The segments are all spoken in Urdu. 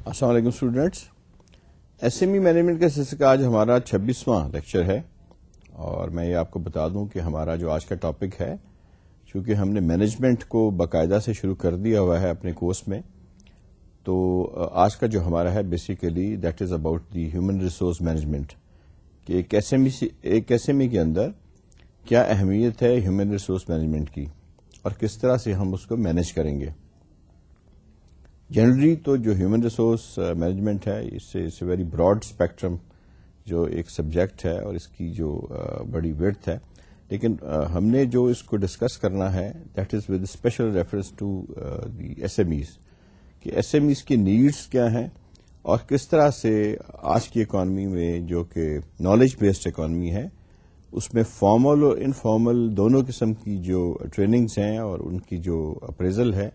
السلام علیکم اسٹوڈینٹس. ایس ایم ای مینجمنٹ کے سلسلے کا آج ہمارا 26واں لیکچر ہے اور میں یہ آپ کو بتا دوں کہ ہمارا جو آج کا ٹاپک ہے، چونکہ ہم نے مینجمنٹ کو باقاعدہ سے شروع کر دیا ہوا ہے اپنے کورس میں، تو آج کا جو ہمارا ہے basically that is about the human resource management, کہ ایک ایس ایم ای کے اندر کیا اہمیت ہے ہیومن ریسورس مینجمنٹ کی اور کس طرح سے ہم اس کو مینج کریں گے. جنرلی تو جو ہیومن ریسورس مینجمنٹ ہے اس اے ویری براڈ اسپیکٹرم جو ایک سبجیکٹ ہے اور اس کی جو بڑی ویڈتھ ہے، لیکن ہم نے جو اس کو ڈسکس کرنا ہے that is with special reference to the ایس ایم ایز، کہ ایس ایم ایز کی نیڈس کیا ہیں اور کس طرح سے آج کی اکانومی میں جو کہ نالج بیسڈ اکانومی ہے اس میں فارمل اور انفارمل دونوں قسم کی جو ٹریننگز ہیں اور ان کی جو اپریزل ہے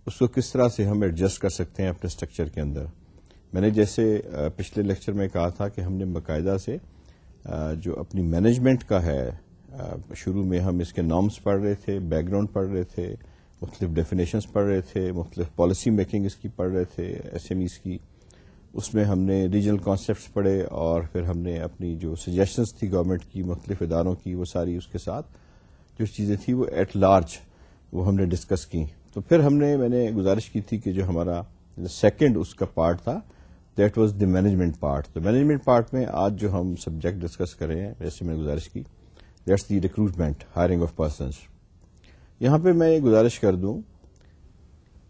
اس کو کس طرح سے ہم ایڈجسٹ کر سکتے ہیں اپنے اسٹرکچر کے اندر. میں نے جیسے پچھلے لیکچر میں کہا تھا کہ ہم نے باقاعدہ سے جو اپنی مینجمنٹ کا ہے، شروع میں ہم اس کے نارمس پڑھ رہے تھے، بیک گراؤنڈ پڑھ رہے تھے، مختلف ڈیفینیشنز پڑھ رہے تھے، مختلف پالیسی میکنگ اس کی پڑھ رہے تھے ایس ایم ایز کی. اس میں ہم نے ریجنل کانسیپٹس پڑھے اور پھر ہم نے اپنی جو سجیشنز تھی گورنمنٹ کی، مختلف اداروں کی، وہ ساری اس کے ساتھ جو چیزیں تھیں وہ ایٹ لارج وہ ہم نے ڈسکس کی. تو پھر میں نے گزارش کی تھی کہ جو ہمارا سیکنڈ اس کا پارٹ تھا that was the management part. تو مینجمنٹ پارٹ میں آج جو ہم سبجیکٹ ڈسکس کر رہے ہیں، جیسے میں نے گزارش کی، that's the recruitment, hiring of persons. یہاں پہ میں یہ گزارش کر دوں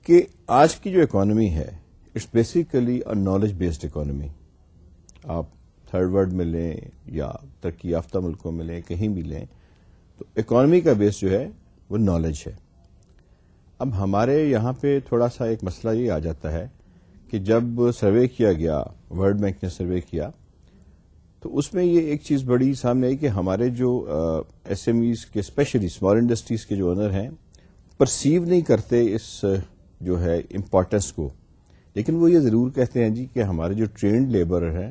کہ آج کی جو اکانومی ہے it's basically a knowledge based economy. آپ تھرڈ ورلڈ میں لیں یا ترقی یافتہ ملکوں میں لیں، کہیں بھی لیں، تو اکانومی کا بیس جو ہے وہ نالج ہے. اب ہمارے یہاں پہ تھوڑا سا ایک مسئلہ یہ آ جاتا ہے کہ جب سروے کیا گیا، ورلڈ بینک نے سروے کیا، تو اس میں یہ ایک چیز بڑی سامنے آئی کہ ہمارے جو ایس ایم ایز کے اسپیشلی اسمال انڈسٹریز کے جو اونر ہیں پرسیو نہیں کرتے اس جو ہے امپورٹنس کو، لیکن وہ یہ ضرور کہتے ہیں جی کہ ہمارے جو ٹرینڈ لیبر ہیں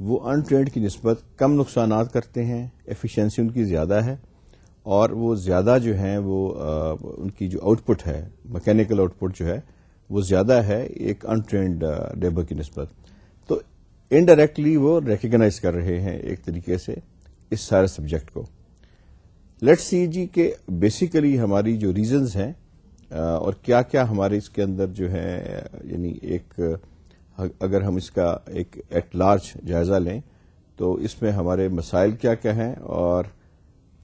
وہ ان ٹرینڈ کی نسبت کم نقصانات کرتے ہیں، ایفیشنسی ان کی زیادہ ہے اور وہ زیادہ جو ہیں وہ ان کی جو آؤٹ پٹ ہے، میکینیکل آؤٹ پٹ جو ہے وہ زیادہ ہے ایک ان ٹرینڈ لیبر کی نسبت. تو انڈائریکٹلی وہ ریکگنائز کر رہے ہیں ایک طریقے سے اس سارے سبجیکٹ کو. لیٹس سی جی کہ بیسیکلی ہماری جو ریزنز ہیں اور کیا کیا ہمارے اس کے اندر جو ہے، یعنی ایک اگر ہم اس کا ایک ایٹ لارج جائزہ لیں تو اس میں ہمارے مسائل کیا کیا ہیں اور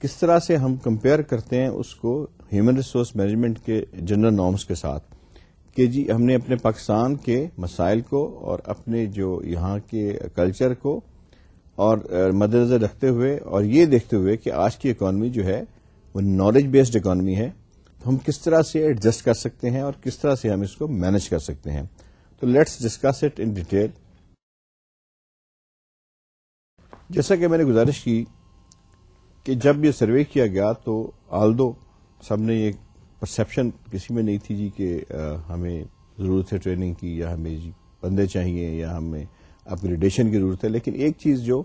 کس طرح سے ہم کمپیئر کرتے ہیں اس کو ہیومن ریسورس مینجمنٹ کے جنرل نارمس کے ساتھ، کہ جی ہم نے اپنے پاکستان کے مسائل کو اور اپنے جو یہاں کے کلچر کو اور مد نظر رکھتے ہوئے اور یہ دیکھتے ہوئے کہ آج کی اکانومی جو ہے وہ نالج بیسڈ اکانومی ہے، تو ہم کس طرح سے ایڈجسٹ کر سکتے ہیں اور کس طرح سے ہم اس کو مینج کر سکتے ہیں. تو let's discuss it in detail. جیسا کہ میں نے گزارش کی کہ جب یہ سروے کیا گیا تو آلدو سب نے یہ پرسپشن کسی میں نہیں تھی جی کہ ہمیں ضرورت ہے ٹریننگ کی یا ہمیں جی بندے چاہیے یا ہمیں اپ گریڈیشن کی ضرورت ہے، لیکن ایک چیز جو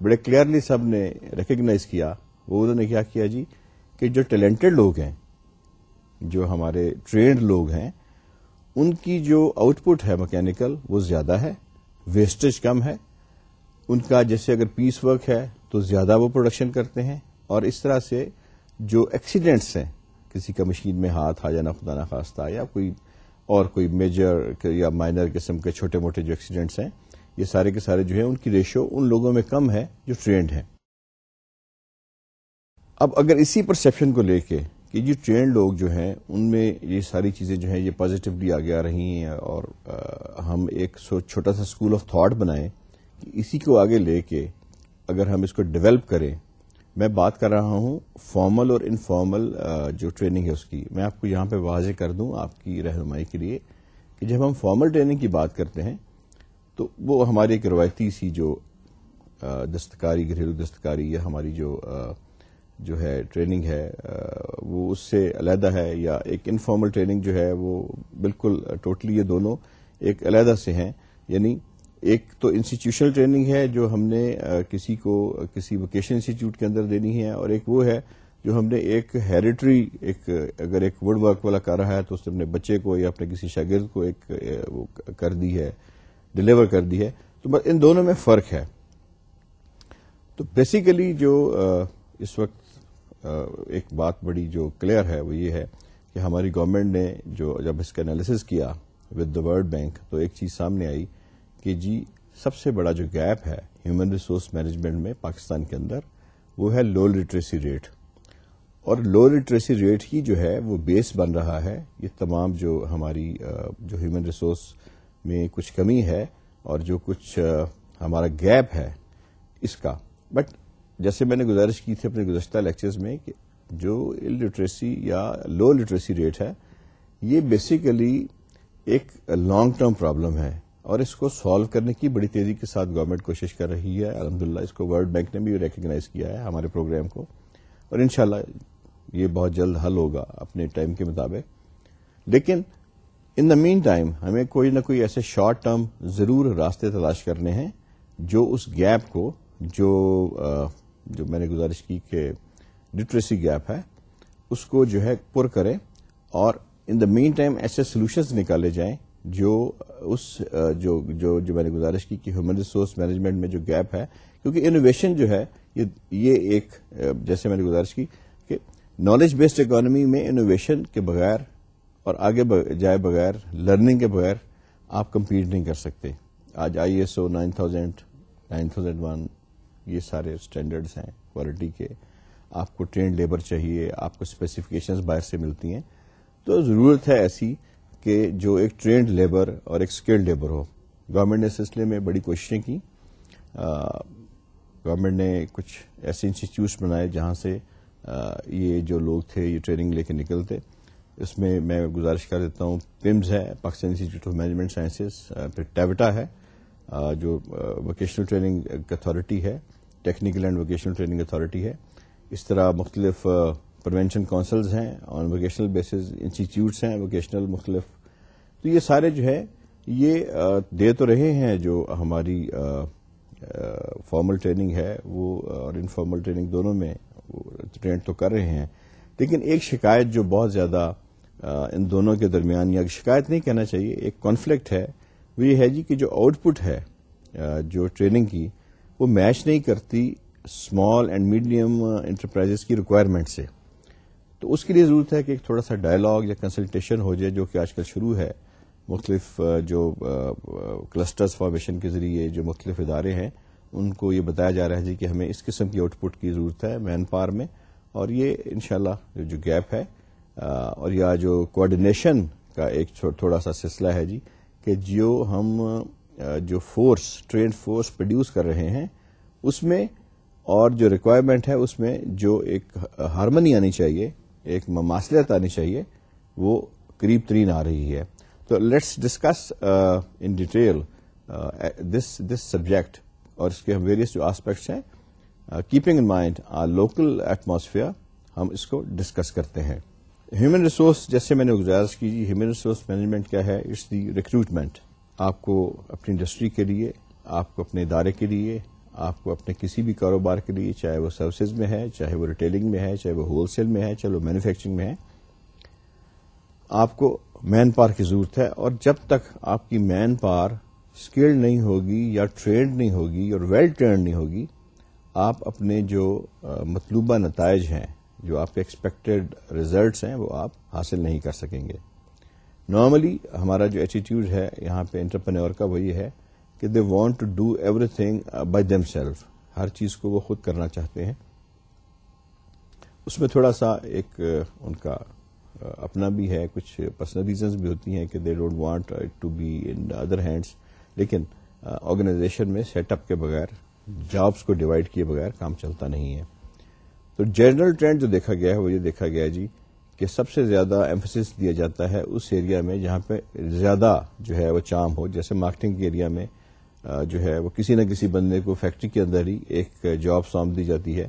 بڑے کلیئرلی سب نے ریکگنائز کیا وہ انہوں نے کیا کیا جی کہ جو ٹیلنٹڈ لوگ ہیں، جو ہمارے ٹرینڈ لوگ ہیں، ان کی جو آؤٹ پٹ ہے میکینیکل وہ زیادہ ہے، ویسٹیج کم ہے. ان کا جیسے اگر پیس ورک ہے تو زیادہ وہ پروڈکشن کرتے ہیں، اور اس طرح سے جو ایکسیڈنٹس ہیں، کسی کا مشین میں ہاتھ آ جانا خدا نخواستہ یا کوئی میجر یا مائنر قسم کے چھوٹے موٹے جو ایکسیڈنٹس ہیں، یہ سارے کے سارے جو ہیں ان کی ریشو ان لوگوں میں کم ہے جو ٹرینڈ ہیں. اب اگر اسی پرسپشن کو لے کے کہ جی ٹرینڈ لوگ جو ہیں ان میں یہ ساری چیزیں جو ہیں یہ پازیٹیولی آگے آ رہی ہیں اور ہم ایک چھوٹا سا اسکول آف تھاٹ بنائیں کہ اسی کو آگے لے کے اگر ہم اس کو ڈیولپ کریں. میں بات کر رہا ہوں فارمل اور انفارمل جو ٹریننگ ہے اس کی. میں آپ کو یہاں پہ واضح کر دوں آپ کی رہنمائی کے لیے کہ جب ہم فارمل ٹریننگ کی بات کرتے ہیں تو وہ ہماری ایک روایتی سی جو دستکاری، گھریلو دستکاری یا ہماری جو ہے ٹریننگ ہے وہ اس سے علیحدہ ہے، یا ایک انفارمل ٹریننگ جو ہے وہ بالکل ٹوٹلی یہ دونوں ایک علیحدہ سے ہیں. یعنی ایک تو انسٹیٹیوشنل ٹریننگ ہے جو ہم نے کسی کو کسی ووکیشن انسٹیٹیوٹ کے اندر دینی ہے، اور ایک وہ ہے جو ہم نے ایک ہیریٹری اگر ووڈ ورک والا کر رہا ہے تو اس نے اپنے بچے کو یا اپنے کسی شاگرد کو ایک وہ کر دی ہے ڈلیور کر دی ہے. تو بس ان دونوں میں فرق ہے. تو بیسیکلی جو اس وقت ایک بات بڑی جو کلیئر ہے وہ یہ ہے کہ ہماری گورنمنٹ نے جو جب اس کا انالیسس کیا ود دا ورلڈ بینک تو ایک چیز سامنے آئی کہ جی سب سے بڑا جو گیپ ہے ہیومن ریسورس مینجمنٹ میں پاکستان کے اندر وہ ہے لو لٹریسی ریٹ. اور لو لٹریسی ریٹ ہی جو ہے وہ بیس بن رہا ہے یہ تمام جو ہماری جو ہیومن ریسورس میں کچھ کمی ہے اور جو کچھ ہمارا گیپ ہے اس کا. بٹ جیسے میں نے گزارش کی تھی اپنے گزشتہ لیکچرز میں کہ جو لٹریسی یا لو لٹریسی ریٹ ہے یہ بیسیکلی ایک لانگ ٹرم پرابلم ہے اور اس کو سالو کرنے کی بڑی تیزی کے ساتھ گورنمنٹ کوشش کر رہی ہے. الحمدللہ اس کو ورلڈ بینک نے بھی ریکگنائز کیا ہے ہمارے پروگرام کو اور انشاءاللہ یہ بہت جلد حل ہوگا اپنے ٹائم کے مطابق. لیکن ان دا مین ٹائم ہمیں کوئی نہ کوئی ایسے شارٹ ٹرم ضرور راستے تلاش کرنے ہیں جو اس گیپ کو جو میں نے گزارش کی کہ لٹریسی گیپ ہے اس کو جو ہے پر کرے اور ان دا مین ٹائم ایسے سولوشنز نکالے جائیں جو اس جو میں نے گزارش کی کہ ہیومن ریسورس مینجمنٹ میں جو گیپ ہے کیونکہ انوویشن جو ہے یہ ایک جیسے میں نے گزارش کی کہ نالج بیسڈ اکانومی میں انوویشن کے بغیر اور آگے جائے بغیر لرننگ کے بغیر آپ کمپیٹ نہیں کر سکتے. آج ISO 9000 9001 یہ سارے اسٹینڈرڈز ہیں کوالٹی کے. آپ کو ٹرینڈ لیبر چاہیے, آپ کو اسپیسیفکیشنز باہر سے ملتی ہیں. تو ضرورت ہے ایسی کہ جو ایک ٹرینڈ لیبر اور ایک اسکلڈ لیبر ہو. گورنمنٹ نے اس سلسلے میں بڑی کوششیں کی. گورنمنٹ نے کچھ ایسے انسٹیٹیوٹس بنائے جہاں سے یہ جو لوگ تھے یہ ٹریننگ لے کے نکلتے. اس میں میں گزارش کر دیتا ہوں PIMS ہے Pakistan institute of management sciences, پھر ٹیوٹا ہے جو ووکیشنل ٹریننگ اتھارٹی ہے, technical and vocational training authority ہے. اس طرح مختلف پروینشن کونسلز ہیں آن ووکیشنل بیسز, انسٹیٹیوٹس ہیں ووکیشنل مختلف. تو یہ سارے جو ہے یہ دے تو رہے ہیں جو ہماری فارمل ٹریننگ ہے وہ اور انفارمل ٹریننگ دونوں میں ٹرینڈ تو کر رہے ہیں. لیکن ایک شکایت جو بہت زیادہ ان دونوں کے درمیان یا شکایت نہیں کہنا چاہیے ایک کانفلکٹ ہے وہ یہ ہے جی کہ جو آؤٹ پٹ ہے جو ٹریننگ کی وہ میچ نہیں کرتی اسمال اینڈ میڈیم انٹرپرائزز کی ریکوائرمنٹ سے. تو اس کے لیے ضرورت ہے کہ ایک تھوڑا سا ڈائلاگ یا کنسلٹیشن ہو جائے جو کہ آج کل شروع ہے. مختلف جو کلسٹرز فارمیشن کے ذریعے جو مختلف ادارے ہیں ان کو یہ بتایا جا رہا ہے جی کہ ہمیں اس قسم کی آؤٹ پٹ کی ضرورت ہے مین پاور میں. اور یہ انشاءاللہ جو گیپ ہے اور یا جو کوآرڈینیشن کا ایک تھوڑا سا سلسلہ ہے جی کہ جو ہم جو فورس ٹرینڈ فورس پروڈیوس کر رہے ہیں اس میں اور جو ریکوائرمنٹ ہے اس میں جو ایک ہارمنی آنی چاہیے, ایک مماثلت آنی چاہیے, وہ قریب ترین آ رہی ہے. تو let's discuss in detail this subject اور اس کے ویریس جو آسپیکٹس ہیں keeping in mind local atmosphere ہم اس کو ڈسکس کرتے ہیں. ہیومن ریسورس جیسے میں نے گزارش کی جی ہیومن ریسورس مینجمنٹ کیا ہے؟ It's the recruitment. آپ کو اپنی انڈسٹری کے لیے, آپ کو اپنے ادارے کے لیے, آپ کو اپنے کسی بھی کاروبار کے لیے, چاہے وہ سروسز میں ہے, چاہے وہ ریٹیلنگ میں ہے, چاہے وہ ہول سیل میں ہے, چاہے وہ مینوفیکچرنگ میں ہے, آپ کو مین پاور کی ضرورت ہے. اور جب تک آپ کی مین پاور اسکلڈ نہیں ہوگی یا ٹرینڈ نہیں ہوگی اور ویل ٹرینڈ نہیں ہوگی آپ اپنے جو مطلوبہ نتائج ہیں, جو آپ کے ایکسپیکٹڈ ریزلٹس ہیں وہ آپ حاصل نہیں کر سکیں گے. نارملی ہمارا جو ایٹیٹیوڈ ہے یہاں پہ انٹرپرینور کا وہ یہ ہے کہ they want to do everything by themselves. ہر چیز کو وہ خود کرنا چاہتے ہیں. اس میں تھوڑا سا ایک ان کا اپنا بھی ہے, کچھ پرسنل ریزنز بھی ہوتی ہیں کہ they don't want to be in other hands. لیکن آرگنائزیشن میں سیٹ اپ کے بغیر, جابس کو ڈیوائڈ کیے بغیر کام چلتا نہیں ہے. تو جنرل ٹرینڈ جو دیکھا گیا ہے وہ یہ دیکھا گیا ہے جی کہ سب سے زیادہ ایمفیسس دیا جاتا ہے اس ایریا میں جہاں پہ زیادہ جو ہے وہ چام ہو. جیسے مارکیٹنگ کے ایریا میں جو ہے وہ کسی نہ کسی بندے کو فیکٹری کے اندر ہی ایک جاب سونپ دی جاتی ہے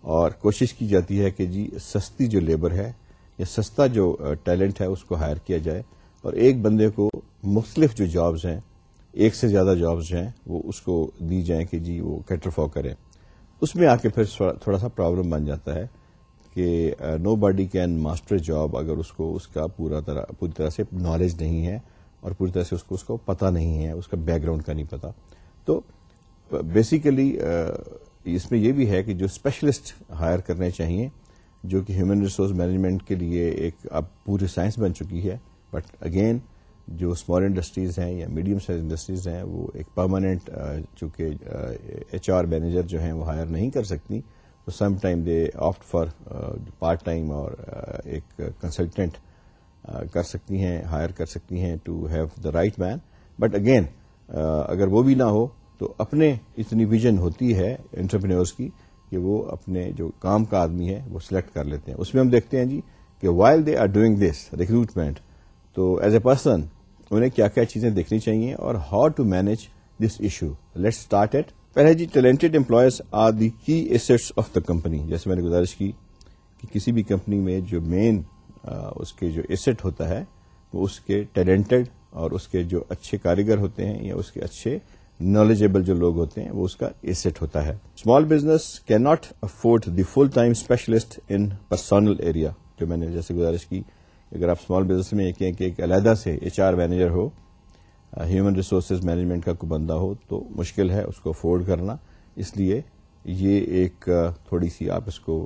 اور کوشش کی جاتی ہے کہ جی سستی جو لیبر ہے یا سستا جو ٹیلنٹ ہے اس کو ہائر کیا جائے اور ایک بندے کو مختلف جو جابز ہیں, ایک سے زیادہ جابز ہیں, وہ اس کو دی جائیں کہ جی وہ کیٹر فار کرے. اس میں آ کے پھر تھوڑا سا پرابلم بن جاتا ہے کہ نو باڈی کین ماسٹر جاب اگر اس کو اس کا پوری طرح سے نالج نہیں ہے اور پوری طرح سے اس کو پتہ نہیں ہے, اس کا بیک گراؤنڈ کا نہیں پتا. تو بیسیکلی اس میں یہ بھی ہے کہ جو اسپیشلسٹ ہائر کرنے چاہیے, جو کہ ہیومن ریسورس مینجمنٹ کے لیے ایک اب پوری سائنس بن چکی ہے. بٹ اگین جو اسمال انڈسٹریز ہیں یا میڈیم سائز انڈسٹریز ہیں وہ ایک پرماننٹ چونکہ ایچ آر مینیجر جو ہیں وہ ہائر نہیں کر سکتی, تو some time they opt for part time اور ایک کنسلٹنٹ کر سکتی ہیں, ہائر کر سکتی ہیں to have the right man. But again اگر وہ بھی نہ ہو تو اپنے اتنی ویژن ہوتی ہے انٹرپرینورس کی کہ وہ اپنے جو کام کا آدمی ہے وہ سلیکٹ کر لیتے ہیں. اس میں ہم دیکھتے ہیں جی کہ while they are doing this recruitment, تو ایز اے پرسن انہیں کیا کیا چیزیں دیکھنی چاہیے اور how to manage this issue. Let's start it. پہلے جی talented employees are the key assets of the company. جیسے میں نے گزارش کی کہ کسی بھی کمپنی میں جو مین اس کے جو ایسٹ ہوتا ہے وہ اس کے ٹیلنٹڈ اور اس کے جو اچھے کاریگر ہوتے ہیں یا اس کے اچھے نالجیبل جو لوگ ہوتے ہیں وہ اس کا ایسٹ ہوتا ہے. Small business can not afford the full time specialist in personnel area. جو میں نے جیسے گزارش کی, اگر آپ اسمال بزنس میں یہ کہیں کہ ایک علیحدہ سے ایچ آر مینیجر ہو, ہیومن ریسورسز مینجمنٹ کا کوئی بندہ ہو, تو مشکل ہے اس کو افورڈ کرنا. اس لیے یہ ایک تھوڑی سی آپ اس کو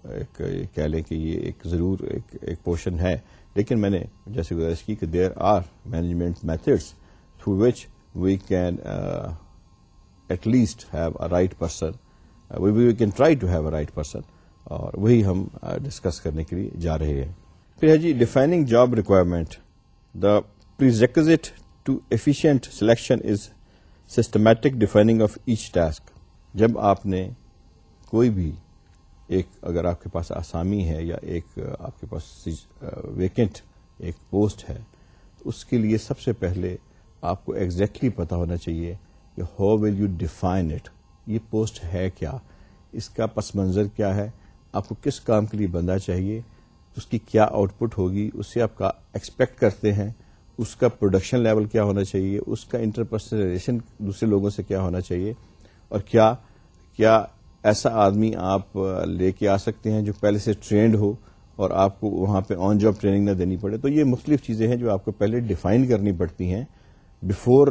ایک کہہ لیں کہ یہ ایک ضرور ایک پورشن ہے. لیکن میں نے جیسے گزارش کی کہ there are management methods through which we can at least have a right person, we can try to have a right person, اور وہی ہم ڈسکس کرنے کے لیے جا رہے ہیں. پھر ہے جی defining job requirement. The prerequisite to efficient selection is systematic defining of each task. جب آپ نے کوئی بھی ایک, اگر آپ کے پاس آسامی ہے یا ایک آپ کے پاس ویکینٹ ایک پوسٹ ہے, تو اس کے لیے سب سے پہلے آپ کو ایگزیکٹلی پتا ہونا چاہیے کہ how will you define it. یہ پوسٹ ہے کیا, اس کا پس منظر کیا ہے, آپ کو کس کام کے لیے بندہ چاہیے, اس کی کیا آؤٹ پٹ ہوگی, اس سے آپ کا ایکسپیکٹ کرتے ہیں, اس کا پروڈکشن لیول کیا ہونا چاہیے, اس کا انٹرپرسنل ریلیشن دوسرے لوگوں سے کیا ہونا چاہیے, اور کیا ایسا آدمی آپ لے کے آ سکتے ہیں جو پہلے سے ٹرینڈ ہو اور آپ کو وہاں پہ آن جاب ٹریننگ نہ دینی پڑے. تو یہ مختلف چیزیں ہیں جو آپ کو پہلے ڈیفائن کرنی پڑتی ہیں before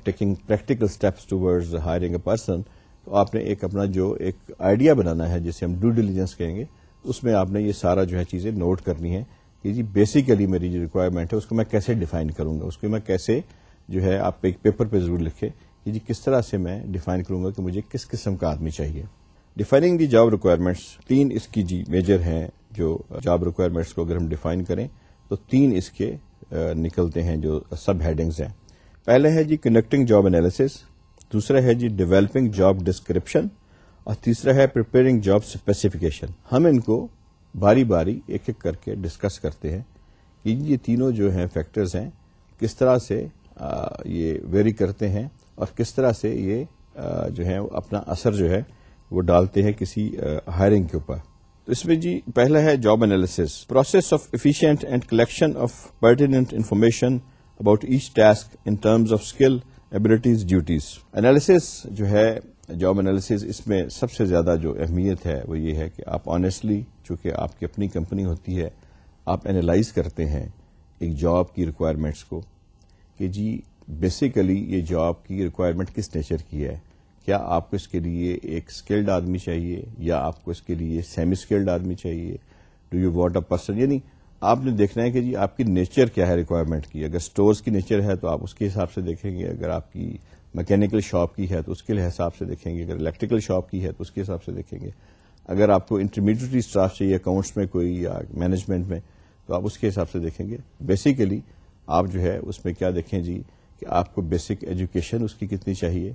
taking practical steps towards hiring a person. تو آپ نے ایک اپنا جو ایک آئیڈیا بنانا ہے جسے ہم ڈیو ڈیلیجنس کہیں گے, اس میں آپ نے یہ سارا جو ہے چیزیں نوٹ کرنی ہے کہ جی بیسیکلی میری جو ریکوائرمنٹ ہے اس کو میں کیسے ڈیفائن کروں گا, اس کو میں کیسے جو ہے آپ ایک پیپر پہ ضرور لکھیں کہ جی کس طرح سے میں ڈیفائن کروں گا کہ مجھے کس قسم کا آدمی چاہیے. ڈیفائننگ دی جاب ریکوائرمنٹس, 3 اس کی جی میجر ہیں جو جاب ریکوائرمنٹس کو اگر ہم ڈیفائن کریں تو 3 اس کے نکلتے ہیں جو سب ہیڈنگز ہیں. پہلے ہے جی کنڈکٹنگ جاب انالیسس, دوسرا ہے جی ڈیولپنگ جاب ڈسکرپشن, اور تیسرا ہے پریپیئرنگ جاب اسپیسیفکیشن. ہم ان کو باری باری ایک ایک کر کے ڈسکس کرتے ہیں کہ یہ تینوں جو ہیں فیکٹرز ہیں کس طرح سے یہ ویری کرتے ہیں اور کس طرح سے یہ جو ہے اپنا اثر جو ہے وہ ڈالتے ہیں کسی ہائرنگ کے اوپر. تو اس میں جی پہلا ہے job analysis, process of efficient and collection of pertinent information about each task in terms of skill, abilities, duties. Analysis جو ہے جاب انالیسس, اس میں سب سے زیادہ جو اہمیت ہے وہ یہ ہے کہ آپ آنیسٹلی, چونکہ آپ کی اپنی کمپنی ہوتی ہے, آپ اینالائز کرتے ہیں ایک جاب کی ریکوائرمنٹس کو کہ جی بیسیکلی یہ جاب کی ریکوائرمنٹ کس نیچر کی ہے. کیا آپ کو اس کے لیے ایک اسکلڈ آدمی چاہیے یا آپ کو اس کے لیے سیمی اسکلڈ آدمی چاہیے, do you want a person, یعنی آپ نے دیکھنا ہے کہ جی آپ کی نیچر کیا ہے ریکوائرمنٹ کی. اگر سٹورز کی نیچر ہے تو آپ اس کے حساب سے دیکھیں گے, اگر آپ کی میکینیکل شاپ کی ہے تو اس کے حساب سے دیکھیں گے, اگر الیکٹریکل شاپ کی ہے تو اس کے حساب سے دیکھیں گے, اگر آپ کو انٹرمیڈیٹری اسٹاف چاہیے اکاؤنٹس میں کوئی یا مینجمنٹ میں تو آپ اس کے حساب سے دیکھیں گے. بیسیکلی آپ جو ہے اس میں کیا دیکھیں جی کہ آپ کو بیسک ایجوکیشن اس کی کتنی چاہیے,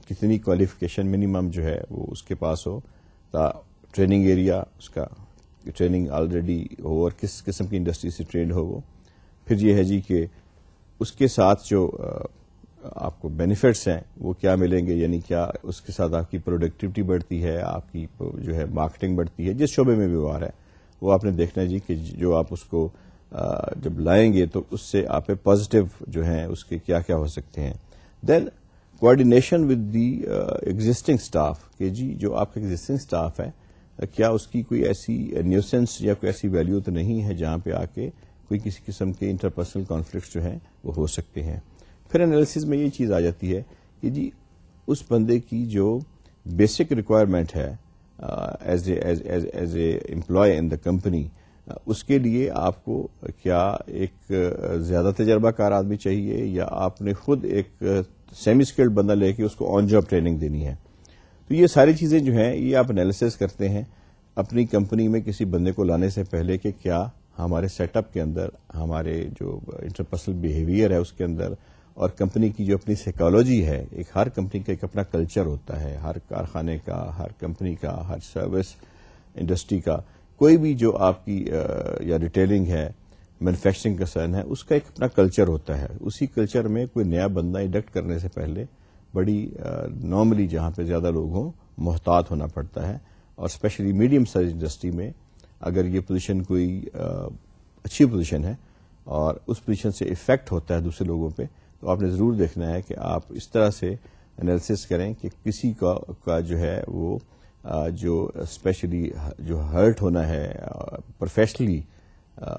کتنی کوالیفیکیشن منیمم جو ہے وہ اس کے پاس ہو, ٹریننگ ایریا اس کا ٹریننگ آلریڈی ہو اور کس قسم کی انڈسٹری سے ٹرینڈ ہو وہ. پھر یہ ہے جی کہ اس کے ساتھ جو آپ کو بینیفٹس ہیں وہ کیا ملیں گے, یعنی کیا اس کے ساتھ آپ کی پروڈکٹیوٹی بڑھتی ہے, آپ کی جو ہے مارکیٹنگ بڑھتی ہے, جس شعبے میں بھی وہ آ رہا ہے وہ آپ نے دیکھنا ہے جی کہ جو آپ اس کو جب لائیں گے تو اس سے آپ پازیٹیو جو ہیں اس کے کیا کیا ہو سکتے ہیں. Then coordination with the existing staff, کہ جی جو آپ کا ایگزسٹنگ اسٹاف ہے کیا اس کی کوئی ایسی نیوسنس یا کوئی ایسی ویلیو تو نہیں ہے جہاں پہ آ کے کوئی کسی قسم کے انٹرپرسنل کانفلکٹس جو ہیں وہ ہو سکتے ہیں. پھر انالیسز میں یہ چیز آ جاتی ہے کہ جی اس بندے کی جو بیسک ریکوائرمنٹ ہے as a employee in the company, اس کے لیے آپ کو کیا ایک زیادہ تجربہ کار آدمی چاہیے، یا آپ نے خود ایک سیمی اسکلڈ بندہ لے کے اس کو آن جاب ٹریننگ دینی ہے. تو یہ ساری چیزیں جو ہیں یہ آپ انالیسز کرتے ہیں اپنی کمپنی میں کسی بندے کو لانے سے پہلے کہ کیا ہمارے سیٹ اپ کے اندر ہمارے جو انٹرپرسنل بیہیویئر ہے اس کے اندر، اور کمپنی کی جو اپنی سائیکالوجی ہے، ایک ہر کمپنی کا ایک اپنا کلچر ہوتا ہے، ہر کارخانے کا، ہر کمپنی کا، ہر سروس انڈسٹری کا، کوئی بھی جو آپ کی یا ریٹیلنگ ہے، مینوفیکچرنگ کنسرن ہے، اس کا ایک اپنا کلچر ہوتا ہے. اسی کلچر میں کوئی نیا بندہ انڈکٹ کرنے سے پہلے بڑی نارملی جہاں پہ زیادہ لوگ ہوں محتاط ہونا پڑتا ہے. اور اسپیشلی میڈیم سائز انڈسٹری میں اگر یہ پوزیشن کوئی اچھی پوزیشن ہے اور اس پوزیشن سے افیکٹ ہوتا ہے دوسرے لوگوں پہ، تو آپ نے ضرور دیکھنا ہے کہ آپ اس طرح سے انالیسس کریں کہ کسی کا جو ہے وہ جو اسپیشلی جو ہرٹ ہونا ہے پروفیشنلی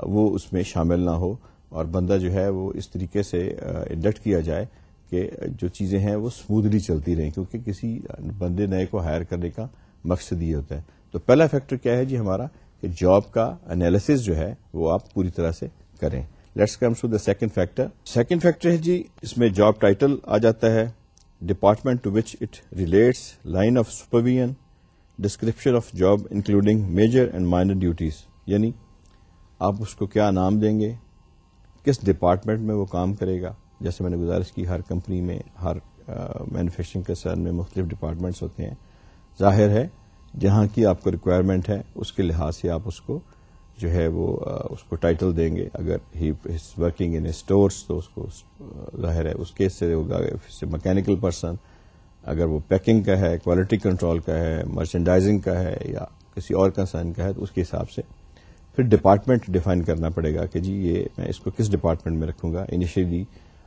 وہ اس میں شامل نہ ہو، اور بندہ جو ہے وہ اس طریقے سے انڈکٹ کیا جائے کہ جو چیزیں ہیں وہ اسموتھلی چلتی رہیں، کیونکہ کسی بندے نئے کو ہائر کرنے کا مقصد یہ ہوتا ہے. تو پہلا فیکٹر کیا ہے جی ہمارا، کہ جاب کا انالیسس جو ہے وہ آپ پوری طرح سے کریں. Let's come to the second factor. Second factor ہے جی اس میں جاب ٹائٹل آ جاتا ہے، department to which it relates, line of supervision, description of job including major and minor duties. یعنی آپ اس کو کیا نام دیں گے، کس ڈپارٹمنٹ میں وہ کام کرے گا. جیسے میں نے گزارش کی، ہر کمپنی میں، ہر مینوفیکچرنگ کنسرن میں مختلف ڈپارٹمنٹس ہوتے ہیں. ظاہر ہے جہاں کی آپ کو ریکوائرمنٹ ہے اس کے لحاظ سے آپ اس کو جو ہے وہ اس کو ٹائٹل دیں گے. اگر ہی از ورکنگ ان اسٹورس تو اس کو ظاہر ہے اس کیس سے ہوگا میکینیکل پرسن. اگر وہ پیکنگ کا ہے، کوالٹی کنٹرول کا ہے، مرچنڈائزنگ کا ہے، یا کسی اور کنسرن کا ہے، تو اس کے حساب سے پھر ڈپارٹمنٹ ڈیفائن کرنا پڑے گا کہ جی یہ میں اس کو کس ڈپارٹمنٹ میں رکھوں گا. انیشیلی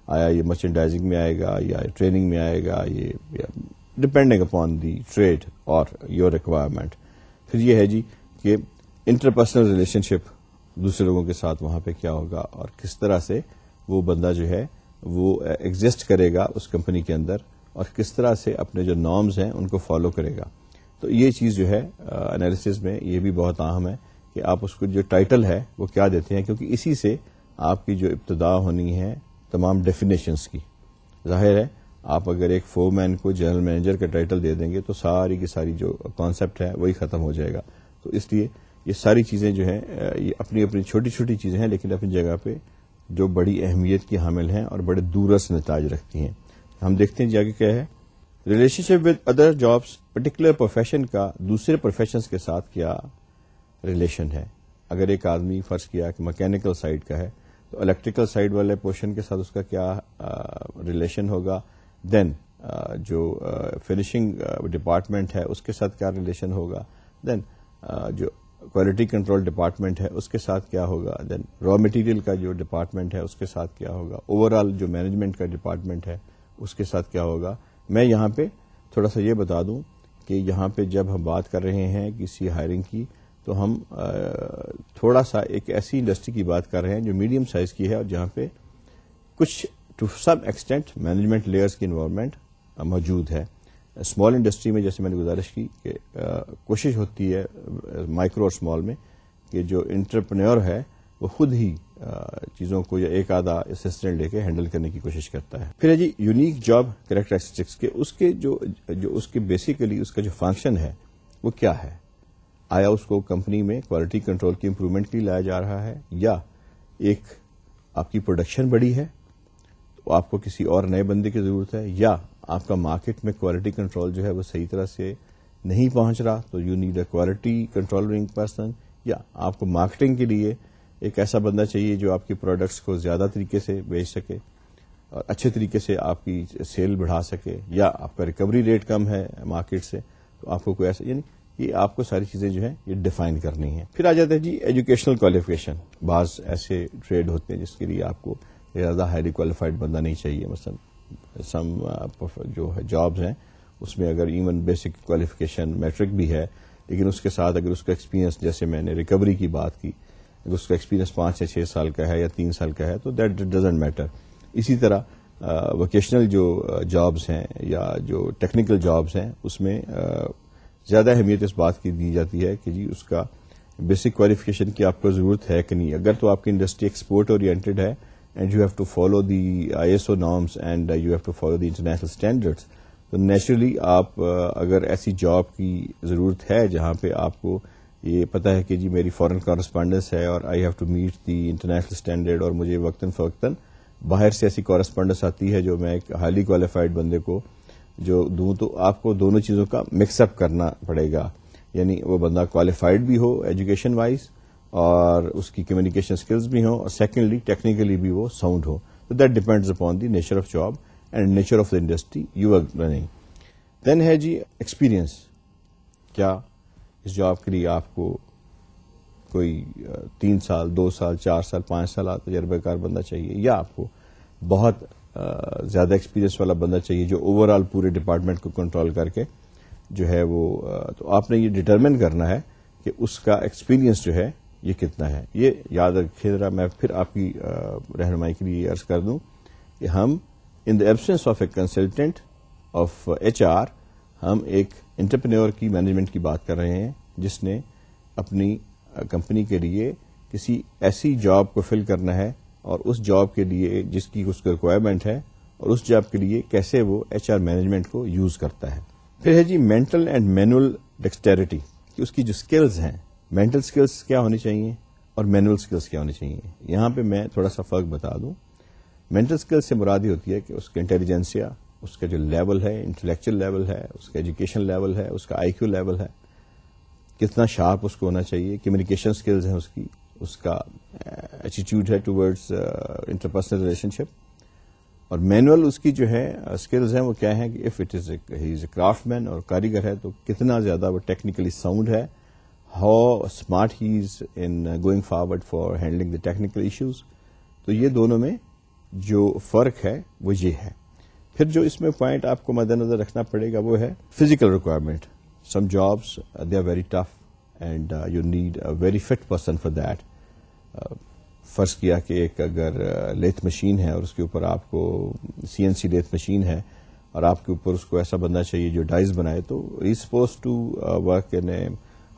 آیا یہ مرچنڈائزنگ میں آئے گا یا ٹریننگ میں آئے گا، یہ ڈپینڈنگ اپان دی ٹریڈ اور یور ریکوائرمنٹ. پھر یہ ہے جی کہ انٹرپرسنل ریلیشن شپ دوسرے لوگوں کے ساتھ وہاں پہ کیا ہوگا، اور کس طرح سے وہ بندہ جو ہے وہ ایگزسٹ کرے گا اس کمپنی کے اندر، اور کس طرح سے اپنے جو نارمز ہیں ان کو فالو کرے گا. تو یہ چیز جو ہے انالیسز میں یہ بھی بہت اہم ہے کہ آپ اس کو جو ٹائٹل ہے وہ کیا دیتے ہیں، کیونکہ اسی سے آپ کی جو ابتدا ہونی ہے تمام ڈیفینیشنز کی. ظاہر ہے آپ اگر ایک فور مین کو جنرل مینیجر کا ٹائٹل دے دیں گے تو ساری کی ساری جو کانسیپٹ ہے وہی ختم ہو جائے گا. تو اس لیے یہ ساری چیزیں جو ہیں یہ اپنی اپنی چھوٹی چھوٹی چیزیں ہیں، لیکن اپنی جگہ پہ جو بڑی اہمیت کی حامل ہیں اور بڑے دورس نتائج رکھتی ہیں. ہم دیکھتے ہیں جی آگے کیا ہے، relation ship with other jobs, particular profession کا دوسرے پروفیشنز کے ساتھ کیا ریلیشن ہے. اگر ایک آدمی فرض کیا کہ میکینیکل سائڈ کا ہے تو الیکٹریکل سائڈ والے پورشن کے ساتھ اس کا کیا ریلیشن ہوگا. دین جو فنیشنگ ڈپارٹمنٹ ہے اس کے ساتھ کیا ریلیشن ہوگا. دین جو کوالٹی کنٹرول ڈپارٹمنٹ ہے اس کے ساتھ کیا ہوگا. دین را مٹیریل کا جو ڈپارٹمنٹ ہے اس کے ساتھ کیا ہوگا. اوور آل جو مینجمنٹ کا ڈپارٹمنٹ ہے اس کے ساتھ کیا ہوگا. میں یہاں پہ تھوڑا سا یہ بتا دوں کہ یہاں پہ جب ہم بات کر رہے ہیں کسی ہائرنگ کی تو ہم تھوڑا سا ایک ایسی انڈسٹری کی بات کر رہے ہیں جو میڈیم سائز کی ہے اور جہاں پہ کچھ to some extent management layers کی انوالومنٹ موجود ہے. اسمال انڈسٹری میں جیسے میں نے گزارش کی کہ کوشش ہوتی ہے مائکرو اور اسمال میں کہ جو انٹرپرینور ہے وہ خود ہی چیزوں کو یا ایک آدھا اسسٹنٹ لے کے ہینڈل کرنے کی کوشش کرتا ہے. پھر ہے جی یونیک جاب کریکٹرسٹکس کے اس کے جو اس کے بیسیکلی اس کا جو فنکشن ہے وہ کیا ہے. آیا اس کو کمپنی میں کوالٹی کنٹرول کی امپروومنٹ کے لیے لایا جا رہا ہے، یا ایک آپ کی پروڈکشن بڑی ہے تو آپ کو کسی اور نئے بندے کی ضرورت ہے، یا آپ کا مارکیٹ میں کوالٹی کنٹرول جو ہے وہ صحیح طرح سے نہیں پہنچ رہا تو you need a quality controlling person, یا آپ کو مارکیٹنگ کے لیے ایک ایسا بندہ چاہیے جو آپ کی پروڈکٹس کو زیادہ طریقے سے بیچ سکے اور اچھے طریقے سے آپ کی سیل بڑھا سکے، یا آپ کا ریکوری ریٹ کم ہے مارکیٹ سے تو آپ کو کوئی ایسا، یعنی یہ آپ کو ساری چیزیں جو ہیں یہ ڈیفائن کرنی ہیں. پھر آ جاتا ہے جی ایجوکیشنل کوالیفکیشن. بعض ایسے ٹریڈ ہوتے ہیں جس کے لیے آپ کو زیادہ ہائیلی کوالیفائڈ بندہ نہیں چاہیے. مثلا سم جو جابز ہیں اس میں اگر ایون بیسک کوالیفکیشن میٹرک بھی ہے لیکن اس کے ساتھ اگر اس کا ایکسپیرینس، جیسے میں نے ریکوری کی بات کی، اس کا ایکسپیرینس 5 یا 6 سال کا ہے یا 3 سال کا ہے تو دیٹ ڈزنٹ میٹر. اسی طرح ووکیشنل جو جابس ہیں یا جو ٹیکنیکل جابس ہیں اس میں زیادہ اہمیت اس بات کی دی جاتی ہے کہ جی اس کا بیسک کوالیفکیشن کی آپ کو ضرورت ہے کہ نہیں. اگر تو آپ کی انڈسٹری ایکسپورٹ اورینٹیڈ ہے and you have to follow the ISO norms and you have to follow the international standards, تو نیچرلی آپ اگر ایسی جاب کی ضرورت ہے جہاں پہ آپ کو یہ پتا ہے کہ جی میری فارن کورسپونڈنس ہے اور I have to meet the international standard, اور مجھے وقتاً فوقتاً باہر سے ایسی کورسپونڈنس آتی ہے جو میں ایک ہائیلی کوالیفائڈ بندے کو جو دوں, تو آپ کو دونوں چیزوں کا مکس اپ کرنا پڑے گا. یعنی وہ بندہ کوالیفائڈ بھی ہو ایجوکیشن وائز اور اس کی کمیونیکیشن اسکلز بھی ہوں, اور سیکنڈلی ٹیکنیکلی بھی وہ ساؤنڈ ہو. تو that depends upon the nature of job and nature of the industry you are running. Then ہے جی ایکسپیرئنس. کیا اس جاب کے لیے آپ کو کوئی 3 سال 2 سال 4 سال 5 سال تجربہ کار بندہ چاہیے, یا آپ کو بہت زیادہ ایکسپیرئنس والا بندہ چاہیے جو اوور آل پورے ڈپارٹمنٹ کو کنٹرول کر کے جو ہے وہ, تو آپ نے یہ ڈٹرمن کرنا ہے کہ اس کا ایکسپیرئنس جو ہے یہ کتنا ہے. یہ یاد رکھیے ذرا, میں پھر آپ کی رہنمائی کے لیے عرض کر دوں کہ ہم in the absence of a consultant of HR ہم ایک انٹرپرینور کی مینجمنٹ کی بات کر رہے ہیں جس نے اپنی کمپنی کے لیے کسی ایسی جاب کو فل کرنا ہے, اور اس جاب کے لیے جس کی اس کو ریکوائرمنٹ ہے, اور اس جاب کے لیے کیسے وہ HR مینجمنٹ کو یوز کرتا ہے. پھر ہے جی مینٹل اینڈ مینول ڈیکسٹیرٹی, کہ اس کی جو اسکلز ہیں, مینٹل اسکلز کیا ہونی چاہیے اور مینول اسکلز کیا ہونی چاہیے. یہاں پہ میں تھوڑا سا فرق بتا دوں. مینٹل اسکلز سے مراد یہ ہوتی ہے کہ اس کا انٹیلیجنسیا, اس کا جو لیول ہے, انٹلیکچل لیول ہے, اس کا ایجوکیشن لیول ہے, اس کا IQ لیول ہے, کتنا شارپ اس کو ہونا چاہیے, کمیونیکیشن اسکلز ہیں اس کا ایٹیٹیوڈ ہے ٹوورڈز انٹرپرسنل ریلیشن شپ. اور مینول اس کی جو ہے اسکلز ہیں وہ کیا ہیں کہ if it is he is a craftsman اور کاریگر ہے تو کتنا زیادہ وہ ٹیکنیکلی ساؤنڈ ہے, how smart he is in going forward for handling the technical issues. تو یہ دونوں میں جو فرق ہے وہ یہ ہے. پھر جو اس میں پوائنٹ آپ کو مد نظر رکھنا پڑے گا وہ ہے physical requirement. Some jobs they are very tough and you need a very fit person for that. فرض کیا کہ ایک اگر لیتھ مشین ہے اور اس کے اوپر آپ کو CNC لیتھ مشین ہے اور آپ کے اوپر اس کو ایسا بندہ چاہیے جو ڈائز بنائے, تو he is suppose to work in a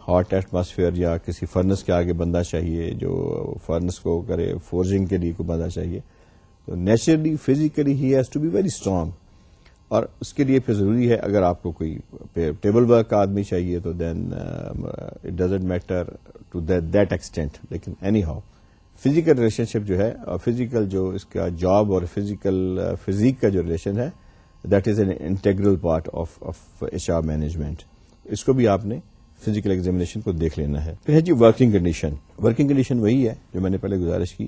hot atmosphere, یا کسی فرنس کے آگے بندہ چاہیے جو فرنس کو کرے, فورجنگ کے لیے کوئی بندہ چاہیے. تو naturally physically he has to be very strong. اور اس کے لیے پھر ضروری ہے اگر آپ کو کوئی ٹیبل ورک کا آدمی چاہیے تو then it doesn't matter to that extent. لیکن anyhow physical relationship جو ہے, اور فزیکل جو اس کا جاب اور فزیک کا جو ریلیشن ہے, that is an integral part of HR management. اس کو بھی آپ نے فزیکل ایگزامینیشن کو دیکھ لینا ہے. پھر ہے جی ورکنگ کنڈیشن. ورکنگ کنڈیشن وہی ہے جو میں نے پہلے گزارش کی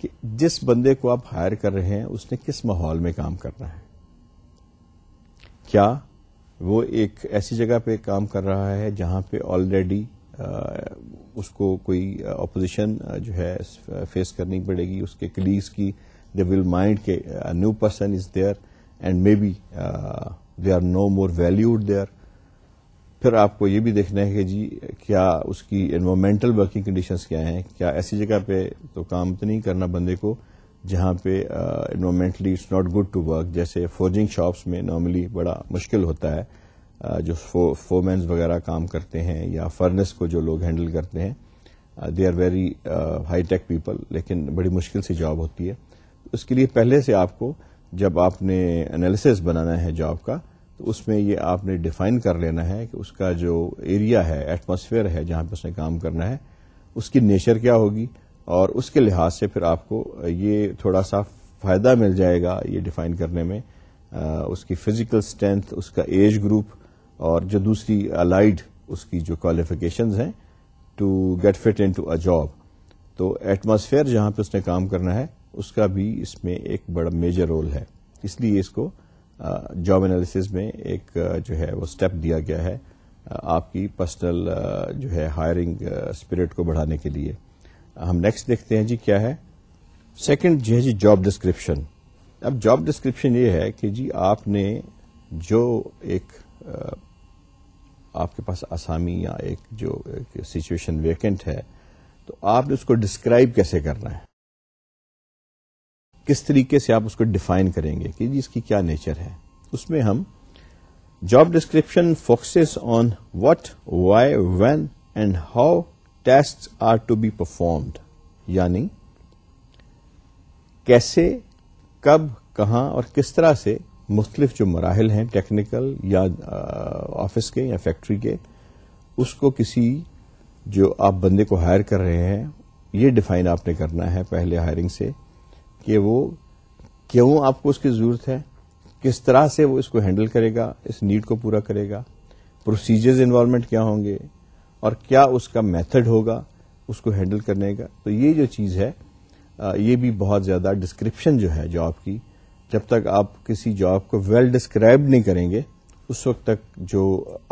کہ جس بندے کو آپ ہائر کر رہے ہیں اس نے کس ماحول میں کام کرنا ہے. کیا وہ ایک ایسی جگہ پہ کام کر رہا ہے جہاں پہ آلریڈی اس کو کوئی اپوزیشن جو ہے فیس کرنی پڑے گی, اس کے کلیگس کی, دے ول مائنڈ کہ new person is there and may be they are no more valued there. پھر آپ کو یہ بھی دیکھنا ہے کہ جی کیا اس کی انوائرمنٹل ورکنگ کنڈیشنز کیا ہیں. کیا ایسی جگہ پہ تو کام تو نہیں کرنا بندے کو جہاں پہ environmentally it's not good to work. جیسے فورجنگ شاپس میں نارملی بڑا مشکل ہوتا ہے, جو فورمینز وغیرہ کام کرتے ہیں یا فرنس کو جو لوگ ہینڈل کرتے ہیں, they are very high tech people, لیکن بڑی مشکل سی جاب ہوتی ہے. اس کے لیے پہلے سے آپ کو جب آپ نے انالیسس بنانا ہے جاب کا, تو اس میں یہ آپ نے ڈیفائن کر لینا ہے کہ اس کا جو ایریا ہے, ایٹماسفیئر ہے جہاں پہ اس نے کام کرنا ہے, اس کی نیچر کیا ہوگی, اور اس کے لحاظ سے پھر آپ کو یہ تھوڑا سا فائدہ مل جائے گا یہ ڈیفائن کرنے میں, اس کی فزیکل اسٹرینتھ, اس کا ایج گروپ, اور جو دوسری الائڈ اس کی جو کوالیفیکیشنز ہیں to get fit in to a job. تو ایٹماسفیئر جہاں پہ اس نے کام کرنا ہے اس کا بھی اس میں ایک بڑا میجر رول ہے. اس لیے اس کو جاب انالیسز میں ایک جو ہے وہ اسٹیپ دیا گیا ہے آپ کی پرسنل جو ہے ہائرنگ اسپرٹ کو بڑھانے کے لیے. ہم نیکسٹ دیکھتے ہیں جی کیا ہے. سیکنڈ جو ہے جی جاب ڈسکرپشن. اب جاب ڈسکرپشن یہ ہے کہ جی آپ نے جو ایک آپ کے پاس آسامی یا ایک جو سچویشن ویکنٹ ہے تو آپ نے اس کو ڈسکرائب کیسے کرنا ہے, کس طریقے سے آپ اس کو ڈیفائن کریں گے کہ جی اس کی کیا نیچر ہے. اس میں ہم job description focuses on what, why, when and how tasks are to be performed, یعنی کیسے, کب, کہاں اور کس طرح سے مختلف جو مراحل ہیں ٹیکنیکل یا آفس کے یا فیکٹری کے, اس کو کسی جو آپ بندے کو ہائر کر رہے ہیں یہ ڈیفائن آپ نے کرنا ہے پہلے ہائرنگ سے کہ وہ کیوں آپ کو اس کی ضرورت ہے, کس طرح سے وہ اس کو ہینڈل کرے گا, اس نیڈ کو پورا کرے گا, پروسیجرز انوالومنٹ کیا ہوں گے اور کیا اس کا میتھڈ ہوگا اس کو ہینڈل کرنے کا. تو یہ جو چیز ہے یہ بھی بہت زیادہ ڈسکرپشن جو ہے جاب کی, جب تک آپ کسی جاب کو ویل ڈسکرائب نہیں کریں گے اس وقت تک جو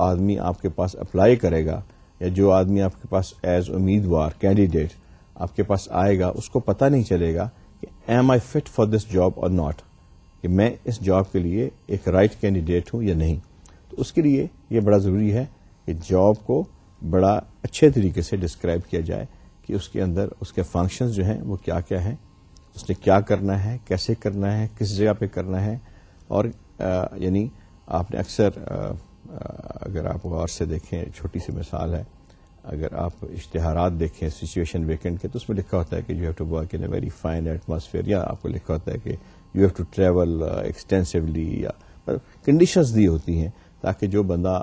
آدمی آپ کے پاس اپلائی کرے گا یا جو آدمی آپ کے پاس ایز امیدوار کینڈیڈیٹ آپ کے پاس آئے گا اس کو پتہ نہیں چلے گا کہ am I fit for this job اور ناٹ, کہ میں اس جاب کے لیے ایک رائٹ کینڈیڈیٹ ہوں یا نہیں. تو اس کے لیے یہ بڑا ضروری ہے کہ جاب کو بڑا اچھے طریقے سے ڈسکرائب کیا جائے کہ اس کے اندر اس کے فنکشنز جو ہیں وہ کیا کیا ہیں, اس نے کیا کرنا ہے, کیسے کرنا ہے, کس جگہ پہ کرنا ہے. اور یعنی آپ نے اکثر اگر آپ غور سے دیکھیں, چھوٹی سی مثال ہے, اگر آپ اشتہارات دیکھیں سچویشن ویکینٹ کے تو اس میں لکھا ہوتا ہے کہ you have to work in a very fine atmosphere, یا آپ کو لکھا ہوتا ہے کہ you have to travel extensively, یا کنڈیشنز دی ہوتی ہیں تاکہ جو بندہ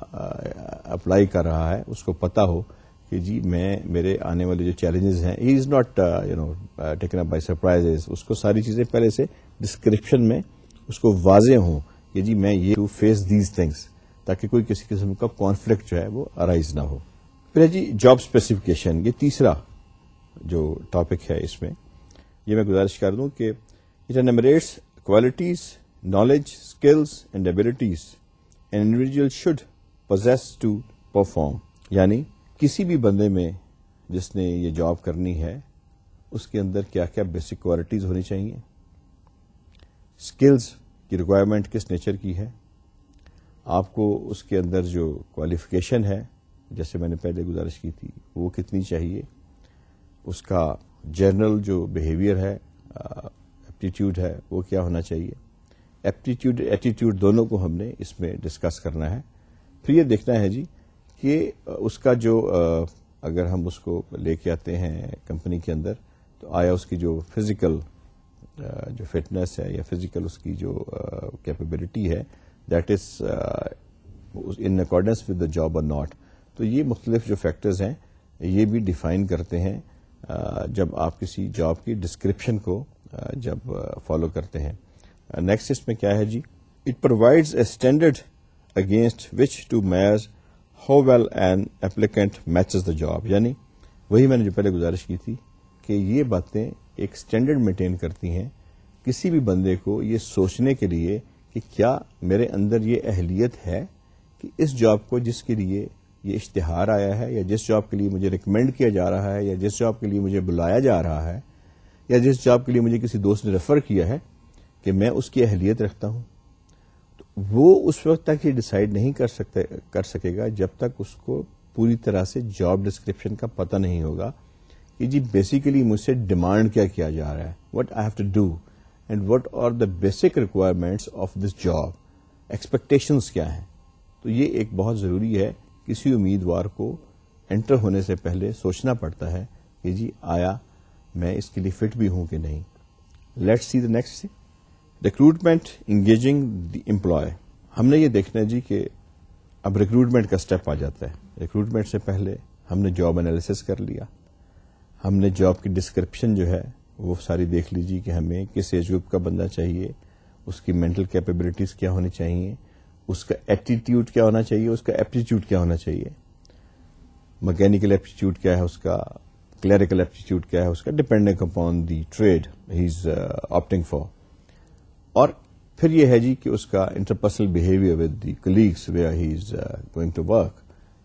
اپلائی کر رہا ہے اس کو پتا ہو کہ جی میرے آنے والے جو چیلنجز ہیں he is not taken up by surprise, اس کو ساری چیزیں پہلے سے ڈسکرپشن میں اس کو واضح ہوں کہ جی میں یہ ٹو فیس دیز تھنگس, تاکہ کوئی کسی قسم کا کانفلکٹ جو ہے وہ ارائز نہ ہو. پھر جی جاب اسپیسیفکیشن, یہ تیسرا جو ٹاپک ہے اس میں یہ میں گزارش کر دوں کہ it enumerates qualities, knowledge, skills and abilities an individual should possess to perform, یعنی کسی بھی بندے میں جس نے یہ جاب کرنی ہے اس کے اندر کیا کیا بیسک کوالٹیز ہونی چاہیے, اسکلز کی ریکوائرمنٹ کس نیچر کی ہے, آپ کو اس کے اندر جو کوالیفیکیشن ہے جیسے میں نے پہلے گزارش کی تھی وہ کتنی چاہیے, اس کا جنرل جو بیہیویئر ہے, ایپٹیٹیوڈ ہے وہ کیا ہونا چاہیے. ایپٹیٹیوڈ ایٹیٹیوڈ دونوں کو ہم نے اس میں ڈسکس کرنا ہے. پھر یہ دیکھنا ہے جی کہ اس کا جو اگر ہم اس کو لے کے آتے ہیں کمپنی کے اندر تو آیا اس کی جو فزیکل جو فٹنس ہے یا فزیکل اس کی جو کیپیبلٹی ہے that is in accordance with the job اور ناٹ. تو یہ مختلف جو فیکٹرز ہیں یہ بھی ڈیفائن کرتے ہیں جب آپ کسی جاب کی ڈسکرپشن کو جب فالو کرتے ہیں. نیکسٹ اس میں کیا ہے جی, it provides a standard against which to measure how well an applicant matches the job, یعنی وہی میں نے جو پہلے گزارش کی تھی کہ یہ باتیں ایک اسٹینڈرڈ مینٹین کرتی ہیں کسی بھی بندے کو یہ سوچنے کے لیے کہ کیا میرے اندر یہ اہلیت ہے کہ اس جاب کو جس کے لیے یہ اشتہار آیا ہے یا جس جاب کے لیے مجھے ریکمینڈ کیا جا رہا ہے یا جس جاب کے لیے مجھے بلایا جا رہا ہے یا جس جاب کے لیے مجھے کسی دوست نے ریفر کیا ہے کہ میں اس کی اہلیت رکھتا ہوں. تو وہ اس وقت تک یہ ڈیسائیڈ نہیں کر سکے گا جب تک اس کو پوری طرح سے جاب ڈسکرپشن کا پتہ نہیں ہوگا کہ جی بیسیکلی مجھ سے ڈیمانڈ کیا کیا جا رہا ہے, what I have to do and what are the basic requirements of this job, expectations کیا ہیں. تو یہ ایک بہت ضروری ہے, کسی امیدوار کو انٹر ہونے سے پہلے سوچنا پڑتا ہے کہ جی آیا میں اس کے لیے فٹ بھی ہوں کہ نہیں. Let's see the next, recruitment engaging the employ. ہم نے یہ دیکھنا ہے جی کہ اب ریکروٹمنٹ کا اسٹیپ آ جاتا ہے. ریکروٹمنٹ سے پہلے ہم نے جاب انالیسس کر لیا, ہم نے جاب کی ڈسکرپشن جو ہے وہ ساری دیکھ لیجیے کہ ہمیں کس ایج گروپ کا بندہ چاہیے, اس کی مینٹل کیپیبلٹیز کیا ہونی چاہیے, اس کا ایٹیٹیوڈ کیا ہونا چاہیے, اس کا ایپٹیٹیوڈ کیا ہونا چاہیے, مکینیکل ایپٹیٹیوڈ کیا ہے اس کا, کلیریکل ایپٹیٹیوڈ کیا ہے اس کا, depending upon the trade he is opting for. اور پھر یہ ہے جی کہ اس کا interpersonal behaviour with the colleagues where he is going to work.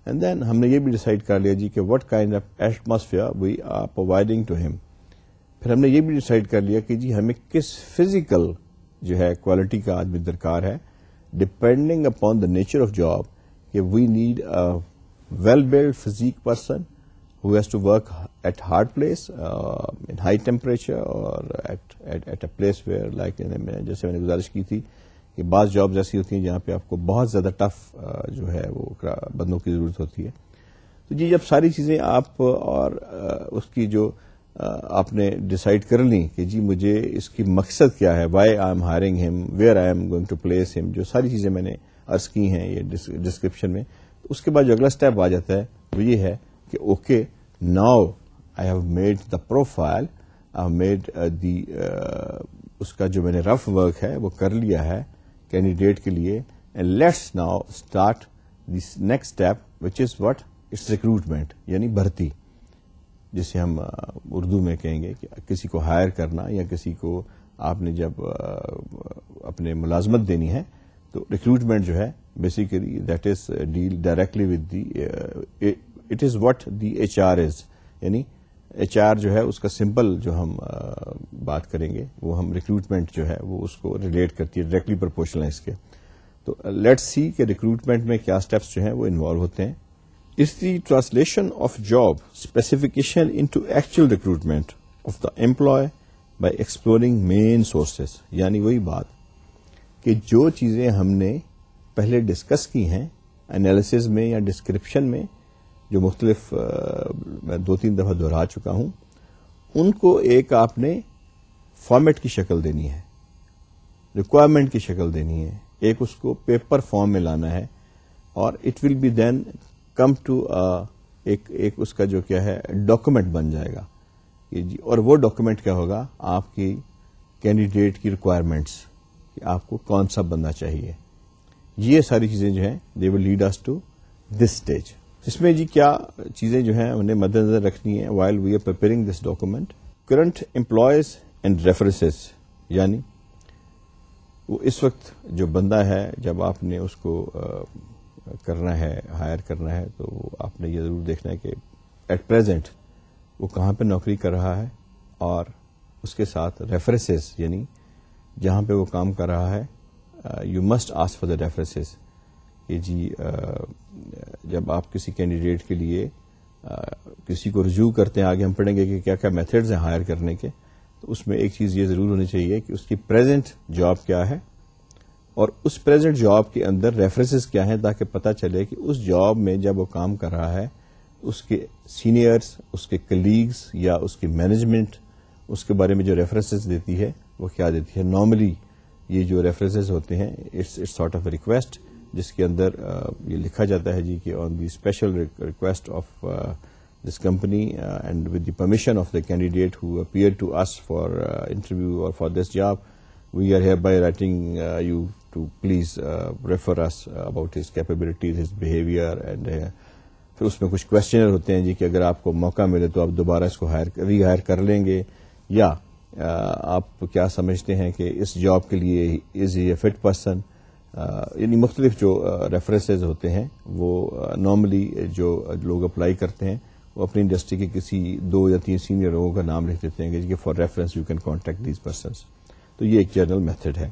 And then ہم نے یہ بھی ڈیسائیڈ کر لیا جی کہ what kind of atmosphere we are providing to him. پھر ہم نے یہ بھی ڈیسائیڈ کر لیا کہ جی ہمیں کس فزیکل جو ہے کوالٹی کا آدمی درکار ہے, depending upon the nature of job, کہ we need a well built physique person who has to work at hard place, in high temperature, or at a place where like جیسے میں نے گزارش کی تھی کہ بعض جابز ایسی ہوتی ہیں جہاں پہ آپ کو بہت زیادہ ٹف جو ہے وہ بندوں کی ضرورت ہوتی ہے. تو جی جب ساری چیزیں آپ اور اس کی جو آپ نے ڈیسائیڈ کر لیں کہ جی مجھے اس کی مقصد کیا ہے, why I am hiring him, where I am going to place him, جو ساری چیزیں میں نے عرض کی ہیں یہ ڈسکرپشن میں, تو اس کے بعد جو اگلا اسٹیپ آ جاتا ہے وہ یہ ہے کہ okay now I have made the profile, I have made the اس کا جو میں نے رف ورک ہے وہ کر لیا ہے کینڈیڈیٹ کے لیے, and let's now start this next step which is what, it's recruitment, یعنی بھرتی, جسے ہم اردو میں کہیں گے کہ کسی کو ہائر کرنا یا کسی کو آپ نے جب اپنے ملازمت دینی ہے تو ریکروٹمنٹ جو ہے basically that is deal directly with the, it is what the H R is, یعنی ایچ آر جو ہے اس کا سمپل جو ہم بات کریں گے وہ ہم ریکروٹمنٹ جو ہے وہ اس کو ریلیٹ کرتی ہے, ڈائریکٹلی پرپورشنل ہے اس کے. تو لیٹس سی کہ ریکروٹمنٹ میں کیا اسٹیپس جو ہیں وہ انوالو ہوتے ہیں. Is the translation of job specification into actual recruitment of the employee by exploring main sources. یعنی وہی بات کہ جو چیزیں ہم نے پہلے ڈسکس کی ہیں انالیسز میں یا ڈسکرپشن میں, جو مختلف میں 2-3 دفعہ دہرا چکا ہوں, ان کو ایک آپ نے فارمیٹ کی شکل دینی ہے, ریکوائرمنٹ کی شکل دینی ہے, ایک اس کو پیپر فارم میں لانا ہے, اور it will be then come to ایک اس کا جو کیا ہے ڈاکومنٹ بن جائے گا جی. اور وہ ڈاکومنٹ کیا ہوگا, آپ کی کینڈیڈیٹ کی ریکوائرمنٹس, کہ آپ کو کون سا بندہ چاہیے. یہ ساری چیزیں جو ہیں they will lead us to this stage. اس میں جی کیا چیزیں جو ہیں انہیں مد نظر رکھنی ہے while we are preparing this document. Current employees and references, یعنی وہ اس وقت جو بندہ ہے جب آپ نے اس کو کرنا ہے, ہائر کرنا ہے, تو آپ نے یہ ضرور دیکھنا ہے کہ ایٹ پریزنٹ وہ کہاں پہ نوکری کر رہا ہے, اور اس کے ساتھ ریفرنسز, یعنی جہاں پہ وہ کام کر رہا ہے you must ask for the references. کہ جی جب آپ کسی کینڈیڈیٹ کے لیے کسی کو رجوع کرتے ہیں, آگے ہم پڑھیں گے کہ کیا کیا میتھڈز ہیں ہائر کرنے کے, تو اس میں ایک چیز یہ ضرور ہونی چاہیے کہ اس کی پریزنٹ جاب کیا ہے, اور اس پریزنٹ جاب کے اندر ریفرنسز کیا ہیں, تاکہ پتہ چلے کہ اس جاب میں جب وہ کام کر رہا ہے اس کے سینئرز, اس کے کلیگز یا اس کی مینجمنٹ اس کے بارے میں جو ریفرنسز دیتی ہے وہ کیا دیتی ہے. نارملی یہ جو ریفرنسز ہوتے ہیں it's sort of a request, جس کے اندر یہ لکھا جاتا ہے جی کہ on the special request of this company and with the permission of the candidate who appear to us for interview اور for this job, we are hereby writing you to please refer us about his capabilities, his behavior, and پھر اس میں کچھ کوشچنر ہوتے ہیں جی کہ اگر آپ کو موقع ملے تو آپ دوبارہ اس کو ری ہائر کر لیں گے, یا آپ کیا سمجھتے ہیں کہ اس جاب کے لیے از ہی اے فٹ پرسن. یعنی مختلف جو ریفرنسز ہوتے ہیں وہ نارملی جو لوگ اپلائی کرتے ہیں وہ اپنی انڈسٹری کے کسی 2 یا 3 سینئر لوگوں کا نام لکھ دیتے ہیں کہ for reference you can contact these persons. تو یہ ایک جنرل میتھڈ ہے.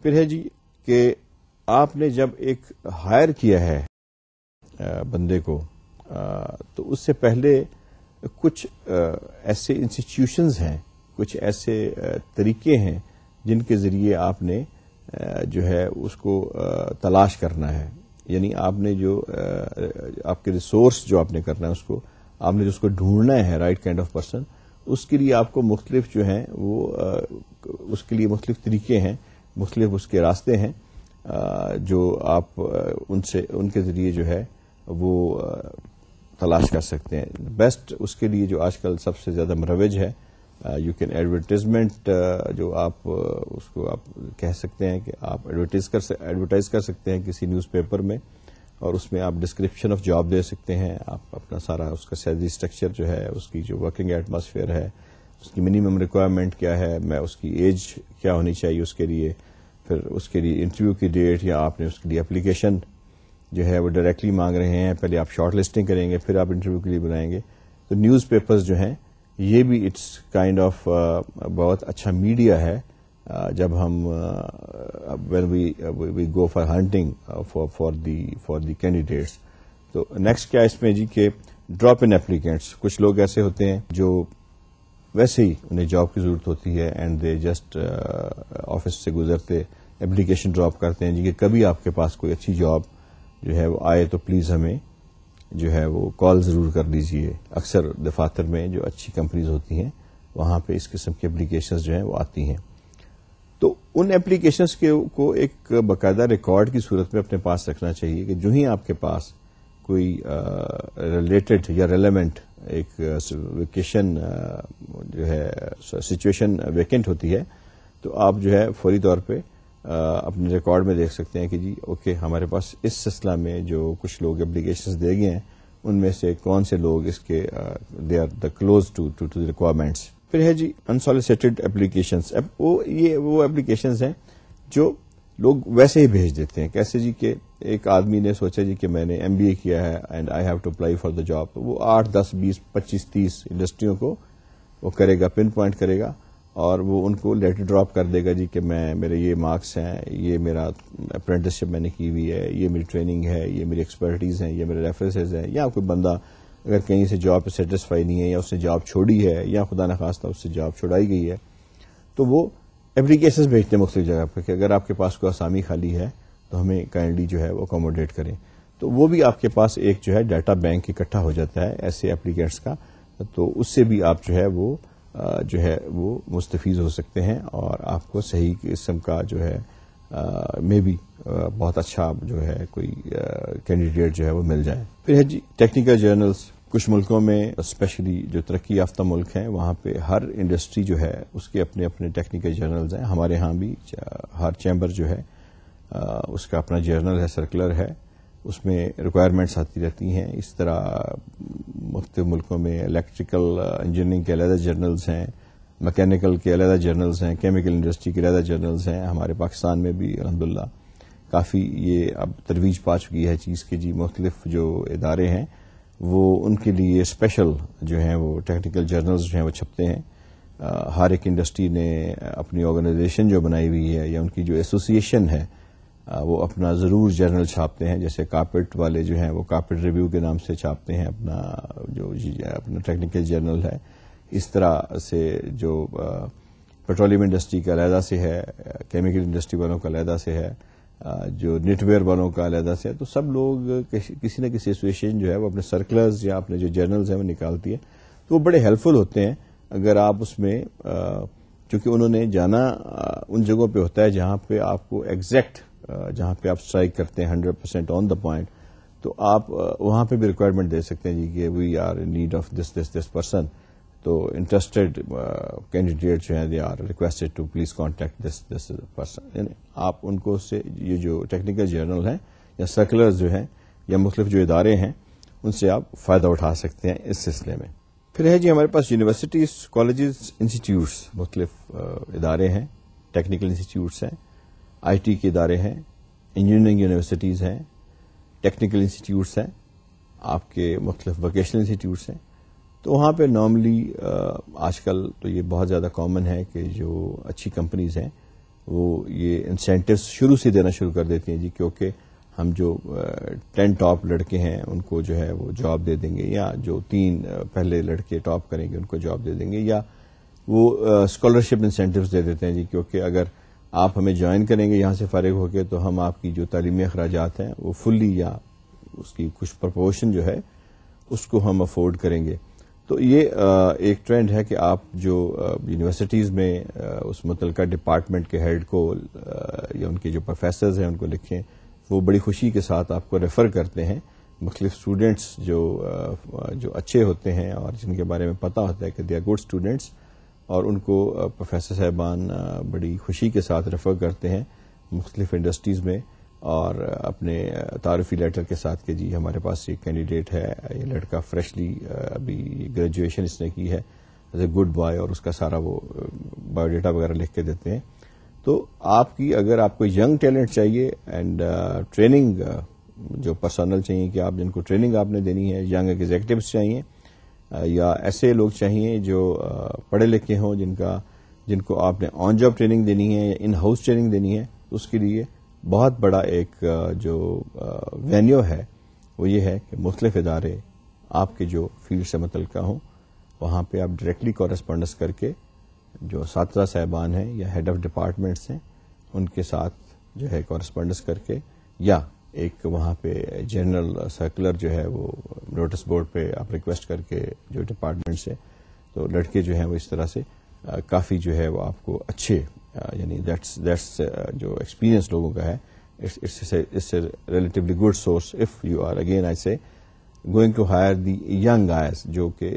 پھر ہے جی کہ آپ نے جب ایک ہائر کیا ہے بندے کو, تو اس سے پہلے کچھ ایسے انسٹیٹیوشنز ہیں, کچھ ایسے طریقے ہیں جن کے ذریعے آپ نے جو ہے اس کو تلاش کرنا ہے. یعنی آپ نے جو آپ کے ریسورس جو آپ نے کرنا ہے اس کو آپ نے جو اس کو ڈھونڈنا ہے رائٹ کائنڈ آف پرسن, اس کے لیے آپ کو مختلف جو ہیں وہ اس کے لیے مختلف طریقے ہیں, مختلف اس کے راستے ہیں جو آپ ان کے ذریعے جو ہے وہ تلاش کر سکتے ہیں. بیسٹ اس کے لیے جو آج کل سب سے زیادہ مروج ہے, یو کین ایڈورٹیزمنٹ, جو آپ اس کو آپ کہہ سکتے ہیں کہ آپ ایڈورٹائز کر سکتے ہیں کسی نیوز پیپر میں, اور اس میں آپ ڈسکرپشن آف جاب دے سکتے ہیں, آپ اپنا سارا اس کا سیلری اسٹرکچر جو ہے, اس کی جو ورکنگ ایٹماسفیئر ہے, اس کی منیمم ریکوائرمنٹ کیا ہے, میں اس کی ایج کیا ہونی چاہیے اس کے لیے, پھر اس کے لیے انٹرویو کی ڈیٹ, یا آپ نے اس کے لیے اپلیکیشن جو ہے وہ ڈائریکٹلی مانگ رہے ہیں, پہلے آپ شارٹ لسٹنگ کریں گے پھر آپ انٹرویو کے لیے بلائیں گے. تو نیوز پیپرز جو ہیں یہ بھی اٹس کائنڈ آف بہت اچھا میڈیا ہے جب ہم when we go for hunting for the candidates. تو نیکسٹ کیا اس میں جی کہ ڈراپ ان اپلیکینٹس. کچھ لوگ ایسے ہوتے ہیں جو ویسے ہی انہیں جاب کی ضرورت ہوتی ہے اینڈ دے جسٹ آفس سے گزرتے اپلیکیشن ڈراپ کرتے ہیں جی کہ کبھی آپ کے پاس کوئی اچھی جاب جو ہے وہ آئے تو پلیز ہمیں جو ہے وہ کال ضرور کر لیجیے. اکثر دفاتر میں جو اچھی کمپنیز ہوتی ہیں وہاں پہ اس قسم کی اپلیکیشنز جو ہیں وہ آتی ہیں. تو ان اپلیکیشنز کو ایک باقاعدہ ریکارڈ کی صورت میں اپنے پاس رکھنا چاہیے کہ جو ہی آپ کے پاس کوئی ریلیٹڈ یا ریلیونٹ ایک ویکیشن جو ہے سچویشن ویکینٹ ہوتی ہے تو آپ جو ہے فوری طور پہ اپنے ریکارڈ میں دیکھ سکتے ہیں کہ جی اوکے ہمارے پاس اس سلسلہ میں جو کچھ لوگ اپلیکیشنز دے گئے ہیں ان میں سے کون سے لوگ اس کے they are the close to the requirements. پھر ہے جی انسالیسیٹڈ اپلیکیشنز. اب وہ اپلیکیشنز ہیں جو لوگ ویسے ہی بھیج دیتے ہیں. کیسے جی کہ ایک آدمی نے سوچا جی کہ میں نے MBA کیا ہے and I have to apply for the job. وہ 8, 10, 20, 25, 30 انڈسٹریوں کو وہ کرے گا, پن پوائنٹ کرے گا اور وہ ان کو لیٹر ڈراپ کر دے گا جی کہ میرے یہ مارکس ہیں, یہ میرا اپرینٹسشپ میں نے کی ہوئی ہے, یہ میری ٹریننگ ہے, یہ میری ایکسپرٹیز ہیں, یہ میرے ریفرنسز ہیں. یا کوئی بندہ اگر کہیں سے جاب پہ سیٹسفائی نہیں ہے یا اس نے جاب چھوڑی ہے یا خدا نخواستہ اس سے جاب چھڑائی گئی ہے تو وہ اپلیکیشنز بھیجتے ہیں مختلف جگہ پہ کہ اگر آپ کے پاس کوئی اسامی خالی ہے تو ہمیں کائنڈلی جو ہے وہ اکوموڈیٹ کریں. تو وہ بھی آپ کے پاس ایک جو ہے ڈیٹا بینک اکٹھا ہو جاتا ہے ایسے اپلیکینٹس کا. تو اس سے بھی آپ جو ہے وہ مستفیض ہو سکتے ہیں اور آپ کو صحیح قسم کا جو ہے میں بھی بہت اچھا جو ہے کوئی کینڈیڈیٹ جو ہے وہ مل جائے. پھر ہے جی ٹیکنیکل جرنلز. کچھ ملکوں میں اسپیشلی جو ترقی یافتہ ملک ہیں وہاں پہ ہر انڈسٹری جو ہے اس کے اپنے اپنے ٹیکنیکل جرنلز ہیں. ہمارے ہاں بھی ہر چیمبر جو ہے اس کا اپنا جرنل ہے, سرکولر ہے, اس میں ریکوائرمنٹس آتی رہتی ہیں. اس طرح مختلف ملکوں میں الیکٹریکل انجینئرنگ کے علیحدہ جرنلز ہیں, میکینیکل کے علیحدہ جرنلز ہیں, کیمیکل انڈسٹری کے علیحدہ جرنلز ہیں. ہمارے پاکستان میں بھی الحمدللہ کافی یہ اب ترویج پا چکی ہے چیز کی جی مختلف جو ادارے ہیں وہ ان کے لیے اسپیشل جو ہیں وہ ٹیکنیکل جرنلز جو ہیں وہ چھپتے ہیں. ہر ایک انڈسٹری نے اپنی آرگنائزیشن جو بنائی ہوئی ہے یا ان کی جو ایسوسیشن ہے وہ اپنا ضرور جرنل چھاپتے ہیں. جیسے کارپیٹ والے جو ہیں وہ کارپیٹ ریویو کے نام سے چھاپتے ہیں اپنا ٹیکنیکل جرنل ہے. اس طرح سے جو پیٹرولیم انڈسٹری کا علیحدہ سے ہے, کیمیکل انڈسٹری والوں کا علیحدہ سے ہے, جو نیٹ ویئر والوں کا علیحدہ سے ہے. تو سب لوگ کسی نہ کسی ایسوسیشن جو ہے وہ اپنے سرکلرز یا اپنے جو جرنلز ہیں وہ نکالتی ہے. تو وہ بڑے ہیلپ فل ہوتے ہیں اگر آپ اس میں چونکہ انہوں نے جانا ان جگہوں پہ ہوتا ہے جہاں پہ آپ کو ایگزیکٹ جہاں پہ آپ اسٹرائک کرتے ہیں 100% آن دا پوائنٹ, تو آپ وہاں پہ بھی ریکوائرمنٹ دے سکتے ہیں جی کہ we are in need of this person. تو انٹرسٹڈ کینڈیڈیٹ جو ہیں they are requested to please contact this person. یعنی آپ ان کو سے یہ جو ٹیکنیکل جرنل ہیں یا سرکولرز جو ہیں یا مختلف جو ادارے ہیں ان سے آپ فائدہ اٹھا سکتے ہیں اس سلسلے میں. پھر ہے جی ہمارے پاس یونیورسٹیز, کالجز, انسٹیٹیوٹس, مختلف ادارے ہیں, ٹیکنیکل انسٹیٹیوٹس ہیں, IT کے ادارے ہیں, انجینئرنگ یونیورسٹیز ہیں, ٹیکنیکل انسٹیٹیوٹس ہیں, آپ کے مختلف ووکیشنل انسٹیٹیوٹس ہیں. تو وہاں پہ نارملی آج کل تو یہ بہت زیادہ کامن ہے کہ جو اچھی کمپنیز ہیں وہ یہ انسینٹیوز شروع سے دینا شروع کر دیتی ہیں جی کیونکہ ہم جو 10 ٹاپ لڑکے ہیں ان کو جو ہے وہ جاب دے دیں گے, یا جو 3 پہلے لڑکے ٹاپ کریں گے ان کو جاب دے دیں گے, یا وہ اسکالرشپ انسینٹیوز دے دیتے ہیں جی کیونکہ اگر آپ ہمیں جوائن کریں گے یہاں سے فارغ ہو کے تو ہم آپ کی جو تعلیمی اخراجات ہیں وہ فلی یا اس کی کچھ پرپورشن جو ہے اس کو ہم افورڈ کریں گے. تو یہ ایک ٹرینڈ ہے کہ آپ جو یونیورسٹیز میں اس متعلقہ ڈپارٹمنٹ کے ہیڈ کو یا ان کے جو پروفیسرز ہیں ان کو لکھیں, وہ بڑی خوشی کے ساتھ آپ کو ریفر کرتے ہیں. مختلف اسٹوڈینٹس جو اچھے ہوتے ہیں اور جن کے بارے میں پتہ ہوتا ہے کہ دے آر گڈ اسٹوڈینٹس, اور ان کو پروفیسر صاحبان بڑی خوشی کے ساتھ ریفر کرتے ہیں مختلف انڈسٹریز میں اور اپنے تعارفی لیٹر کے ساتھ کہ جی ہمارے پاس یہ کینڈیڈیٹ ہے, یہ لڑکا فریشلی ابھی گریجویشن اس نے کی ہے ایز اے گڈ بوائے, اور اس کا سارا وہ بایو ڈیٹا وغیرہ لکھ کے دیتے ہیں. تو آپ کی اگر آپ کو ینگ ٹیلنٹ چاہیے اینڈ ٹریننگ جو پرسنل چاہیے کہ آپ جن کو ٹریننگ آپ نے دینی ہے, ینگ ایگزیکٹوز چاہیے یا ایسے لوگ چاہیے جو پڑھے لکھے ہوں جن کو آپ نے آن جاب ٹریننگ دینی ہے یا ان ہاؤس ٹریننگ دینی ہے, تو اس کے لیے بہت بڑا ایک جو وینیو ہے وہ یہ ہے کہ مختلف ادارے آپ کے جو فیلڈ سے متعلقہ ہوں وہاں پہ آپ ڈائریکٹلی کورسپونڈنس کر کے جو اساتذہ صاحبان ہیں یا ہیڈ آف ڈپارٹمنٹس ہیں ان کے ساتھ جو ہے کورسپونڈنس کر کے یا ایک وہاں پہ جنرل سرکولر جو ہے وہ نوٹس بورڈ پہ آپ ریکویسٹ کر کے جو ڈپارٹمنٹ سے تو لڑکے جو ہیں وہ اس طرح سے کافی جو ہے وہ آپ کو اچھے یعنی دیٹس جو ایکسپیرینس لوگوں کا ہے it's a relatively good source if you are again I say going to hire the young guys جو کہ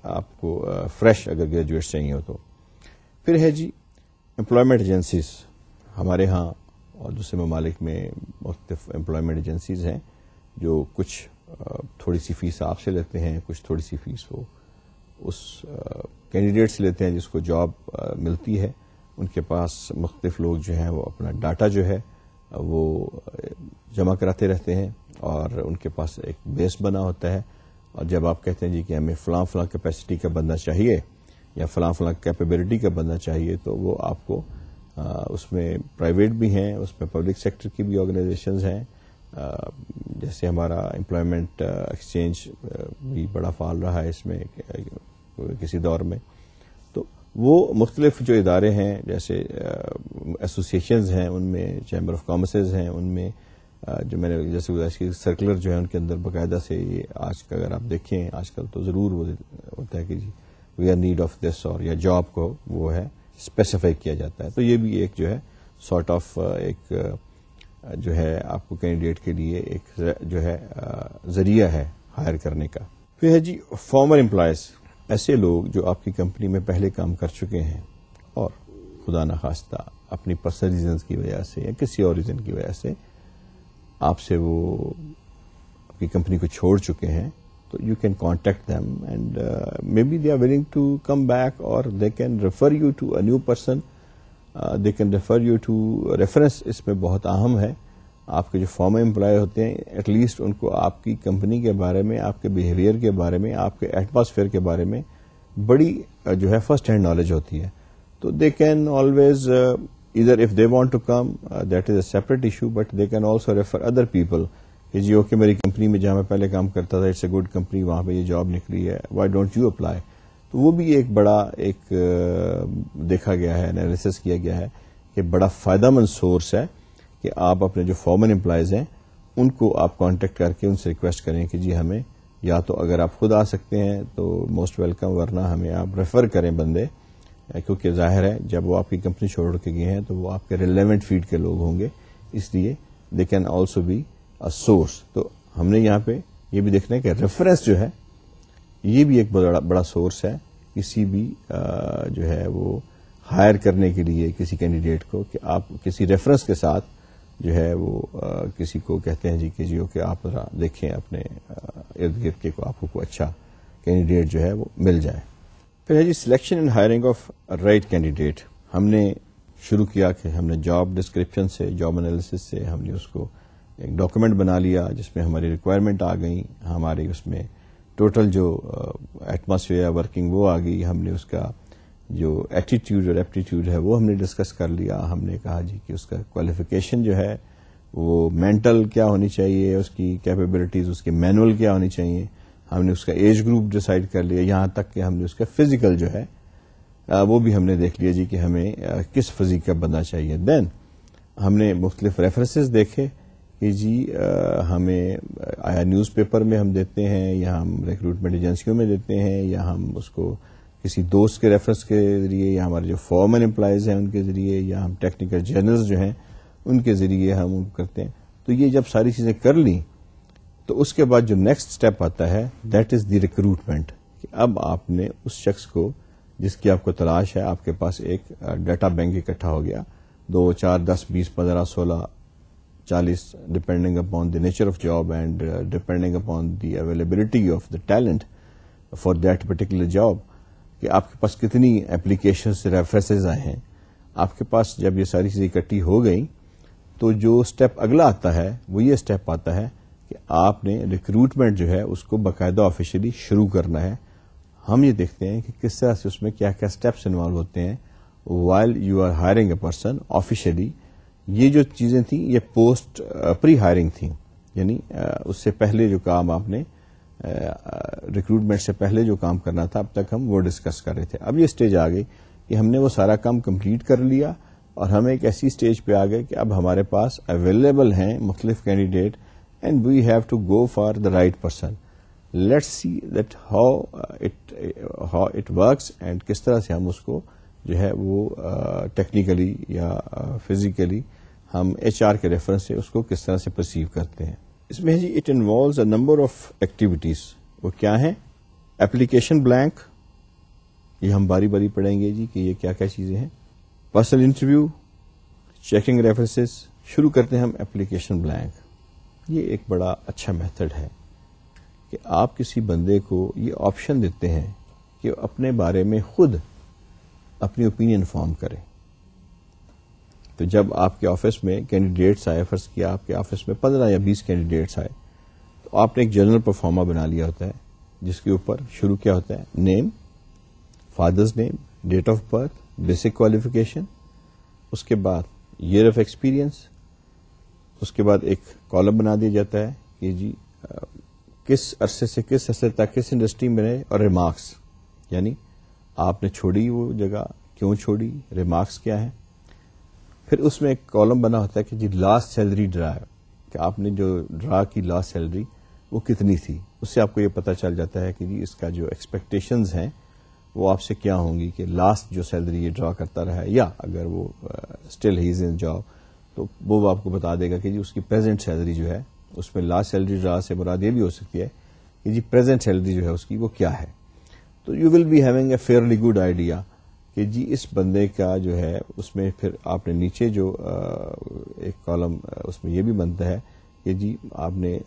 آپ کو فریش اگر گریجویٹ چاہیے ہو تو. پھر ہے جی امپلائمنٹ ایجنسیز. ہمارے ہاں اور دوسرے ممالک میں مختلف امپلائمنٹ ایجنسیز ہیں جو کچھ تھوڑی سی فیس آپ سے لیتے ہیں, کچھ تھوڑی سی فیس وہ اس کینڈیڈیٹ سے لیتے ہیں جس کو جاب ملتی ہے. ان کے پاس مختلف لوگ جو ہیں وہ اپنا ڈاٹا جو ہے وہ جمع کراتے رہتے ہیں اور ان کے پاس ایک بیس بنا ہوتا ہے. اور جب آپ کہتے ہیں جی کہ ہمیں فلاں فلاں کیپیسٹی کا بندہ چاہیے یا فلاں فلاں کیپیبلٹی کا بندہ چاہیے تو وہ آپ کو اس میں پرائیویٹ بھی ہیں, اس میں پبلک سیکٹر کی بھی آرگنائزیشنز ہیں, جیسے ہمارا امپلائمنٹ ایکسچینج بھی بڑا فعال رہا ہے اس میں کسی دور میں. تو وہ مختلف جو ادارے ہیں جیسے ایسوسیشنز ہیں, ان میں چیمبر آف کامرسز ہیں, ان میں جو میں نے جیسے گزارش کی سرکولر جو ہے ان کے اندر باقاعدہ سے یہ آج کا اگر آپ دیکھیں آج کل تو ضرور وہ ہوتا ہے کہ جی we are need of this اور یا جاب کو وہ ہے اسپیسیفائی کیا جاتا ہے. تو یہ بھی ایک جو ہے سارٹ آف ایک جو ہے آپ کو کینڈیڈیٹ کے لیے ایک جو ہے ذریعہ ہے ہائر کرنے کا. پھر ہے جی فارمر امپلائز, ایسے لوگ جو آپ کی کمپنی میں پہلے کام کر چکے ہیں اور خدا نخواستہ اپنی پرسنل ریزنز کی وجہ سے یا کسی اور ریزن کی وجہ سے آپ سے وہ آپ کی کمپنی کو چھوڑ چکے ہیں. تو you can contact them and may be they are willing to come back اور they can refer you to a new person, they can refer you to reference. اس میں بہت اہم ہے آپ کے جو فارمر امپلائی ہوتے ہیں ایٹ لیسٹ ان کو آپ کی کمپنی کے بارے میں, آپ کے بیہیویئر کے بارے میں, آپ کے ایٹماسفیئر کے بارے میں بڑی جو ہے فرسٹ ہینڈ نالج ہوتی ہے. تو they can always either if they want to come that is a separate issue but they can also refer other people کہ جی اوکے میری کمپنی میں جہاں میں پہلے کام کرتا تھا اٹس اے گڈ کمپنی, وہاں پہ یہ جاب نکلی ہے, وائی ڈونٹ یو اپلائی. تو وہ بھی ایک بڑا ایک دیکھا گیا ہے, انالیسس کیا گیا ہے کہ بڑا فائدہ مند سورس ہے کہ آپ اپنے جو فارمر امپلائیز ہیں ان کو آپ کانٹیکٹ کر کے ان سے ریکویسٹ کریں کہ جی ہمیں یا تو اگر آپ خود آ سکتے ہیں تو موسٹ ویلکم, ورنہ ہمیں آپ ریفر کریں بندے, کیونکہ ظاہر ہے جب وہ آپ کی کمپنی چھوڑ کے گئے ہیں تو وہ آپ کے ریلیونٹ فیلڈ کے لوگ ہوں گے, اس لیے they can also be a source. تو ہم نے یہاں پہ یہ بھی دیکھنا ہے کہ ریفرنس جو ہے یہ بھی ایک بڑا سورس ہے کسی بھی جو ہے وہ ہائر کرنے کے لیے کسی کینڈیڈیٹ کو, کہ آپ کسی ریفرنس کے ساتھ جو ہے وہ کسی کو کہتے ہیں جی کہ جی اوکے آپ ذرا دیکھیں اپنے ارد گرد کے کو آپ کو کوئی اچھا کینڈیڈیٹ جو ہے وہ مل جائے. پھر ہے جی selection and hiring of right candidate. ہم نے شروع کیا کہ ہم نے جاب ڈسکرپشن سے, جاب انالیسس سے ہم نے اس کو ایک ڈاکومنٹ بنا لیا جس میں ہماری ریکوائرمنٹ آ گئی, ہماری اس میں ٹوٹل جو ایٹماسفیئر ورکنگ وہ آ گئی, ہم نے اس کا جو ایٹیٹیوڈ اور ایپٹیٹیوڈ ہے وہ ہم نے ڈسکس کر لیا. ہم نے کہا جی کہ اس کا کوالیفیکیشن جو ہے وہ مینٹل کیا ہونی چاہیے, اس کی کیپیبلٹیز اس کی مینول کیا ہونی چاہیے, ہم نے اس کا ایج گروپ ڈیسائیڈ کر لیا, یہاں تک کہ ہم نے اس کا فزیکل جو ہے وہ بھی ہم نے دیکھ لیا جی کہ ہمیں کس فزیک کا بندہ چاہیے. دین ہم نے مختلف ریفرنسز دیکھے کہ جی ہمیں آیا نیوز پیپر میں ہم دیتے ہیں یا ہم ریکروٹمنٹ ایجنسیوں میں دیتے ہیں یا ہم اس کو کسی دوست کے ریفرنس کے ذریعے یا ہمارے جو فارمر امپلائیز ہیں ان کے ذریعے یا ہم ٹیکنیکل جرنلز جو ہیں ان کے ذریعے ہم کرتے ہیں. تو یہ جب ساری چیزیں کر لیں تو اس کے بعد جو نیکسٹ اسٹیپ آتا ہے دیٹ از دی ریکروٹمنٹ, کہ اب آپ نے اس شخص کو جس کی آپ کو تلاش ہے, آپ کے پاس ایک ڈیٹا بینک اکٹھا ہو گیا, 2 4 10 20 15 16 40 depending upon the nature of job and depending upon the availability of the talent for that particular job, کہ آپ کے پاس کتنی اپلیکیشنز ریفرنسز آئے ہیں. آپ کے پاس جب یہ ساری چیزیں اکٹھی ہو گئیں تو جو اسٹیپ اگلا آتا ہے وہ یہ اسٹیپ آتا ہے کہ آپ نے ریکروٹمنٹ جو ہے اس کو باقاعدہ آفیشلی شروع کرنا ہے. ہم یہ دیکھتے ہیں کہ کس طرح سے اس میں کیا کیا اسٹیپس انوالو ہوتے ہیں while you are hiring a person officially. یہ جو چیزیں تھیں یہ پوسٹ پری ہائرنگ تھیں, یعنی اس سے پہلے جو کام آپ نے ریکروٹمنٹ سے پہلے جو کام کرنا تھا اب تک ہم وہ ڈسکس کر رہے تھے. اب یہ اسٹیج آ گئی کہ ہم نے وہ سارا کام کمپلیٹ کر لیا اور ہم ایک ایسی اسٹیج پہ آ گئے کہ اب ہمارے پاس اویلیبل ہیں مختلف candidate and we have to go for the right person. Let's see that how it works and کس طرح سے ہم اس کو جو ہے وہ ٹیکنیکلی یا فزیکلی ہم ایچ آر کے ریفرنس سے اس کو کس طرح سے پرسیو کرتے ہیں. اس میں جی it involves a number of activities. وہ کیا ہیں؟ اپلیکیشن بلینک، یہ ہم باری باری پڑھیں گے جی کہ یہ کیا کیا چیزیں ہیں. Personal interview, checking references. شروع کرتے ہیں ہم اپلیکیشن بلینک. یہ ایک بڑا اچھا میتھڈ ہے کہ آپ کسی بندے کو یہ آپشن دیتے ہیں کہ اپنے بارے میں خود اپنی اوپینین فارم کرے. تو جب آپ کے آفس میں کینڈیڈیٹس آئے، فرض کیا آپ کے آفس میں 15 یا 20 کینڈیڈیٹس آئے، تو آپ نے ایک جنرل پرفارما بنا لیا ہوتا ہے جس کے اوپر شروع کیا ہوتا ہے؟ Name, father's name, date of birth, basic qualification, اس کے بعد ایئر آف ایکسپیرئنس، اس کے بعد ایک کالم بنا دیا جاتا ہے کہ جی کس عرصے سے کس عرصے تک کس انڈسٹری میں رہے، اور ریمارکس، یعنی آپ نے چھوڑی وہ جگہ، کیوں چھوڑی، ریمارکس کیا ہے. پھر اس میں ایک کالم بنا ہوتا ہے کہ جی لاسٹ سیلری ڈرا، کہ آپ نے جو ڈرا کی لاسٹ سیلری وہ کتنی تھی. اس سے آپ کو یہ پتا چل جاتا ہے کہ جی اس کا جو ایکسپیکٹیشنز ہیں وہ آپ سے کیا ہوں گی کہ لاسٹ جو سیلری یہ ڈرا کرتا رہا ہے، یا اگر وہ still he is in job تو وہ آپ کو بتا دے گا کہ جی اس کی پریزنٹ سیلری جو ہے، اس میں لاسٹ سیلری ڈرا سے مراد یہ بھی ہو سکتی ہے کہ جی پریزنٹ سیلری جو ہے اس کی وہ کیا ہے. تو you will be having a fairly good idea کہ جی اس بندے کا جو ہے اس میں پھر آپ نے نیچے جو ایک کالم اس میں یہ بھی بنتا ہے کہ جی آپ نے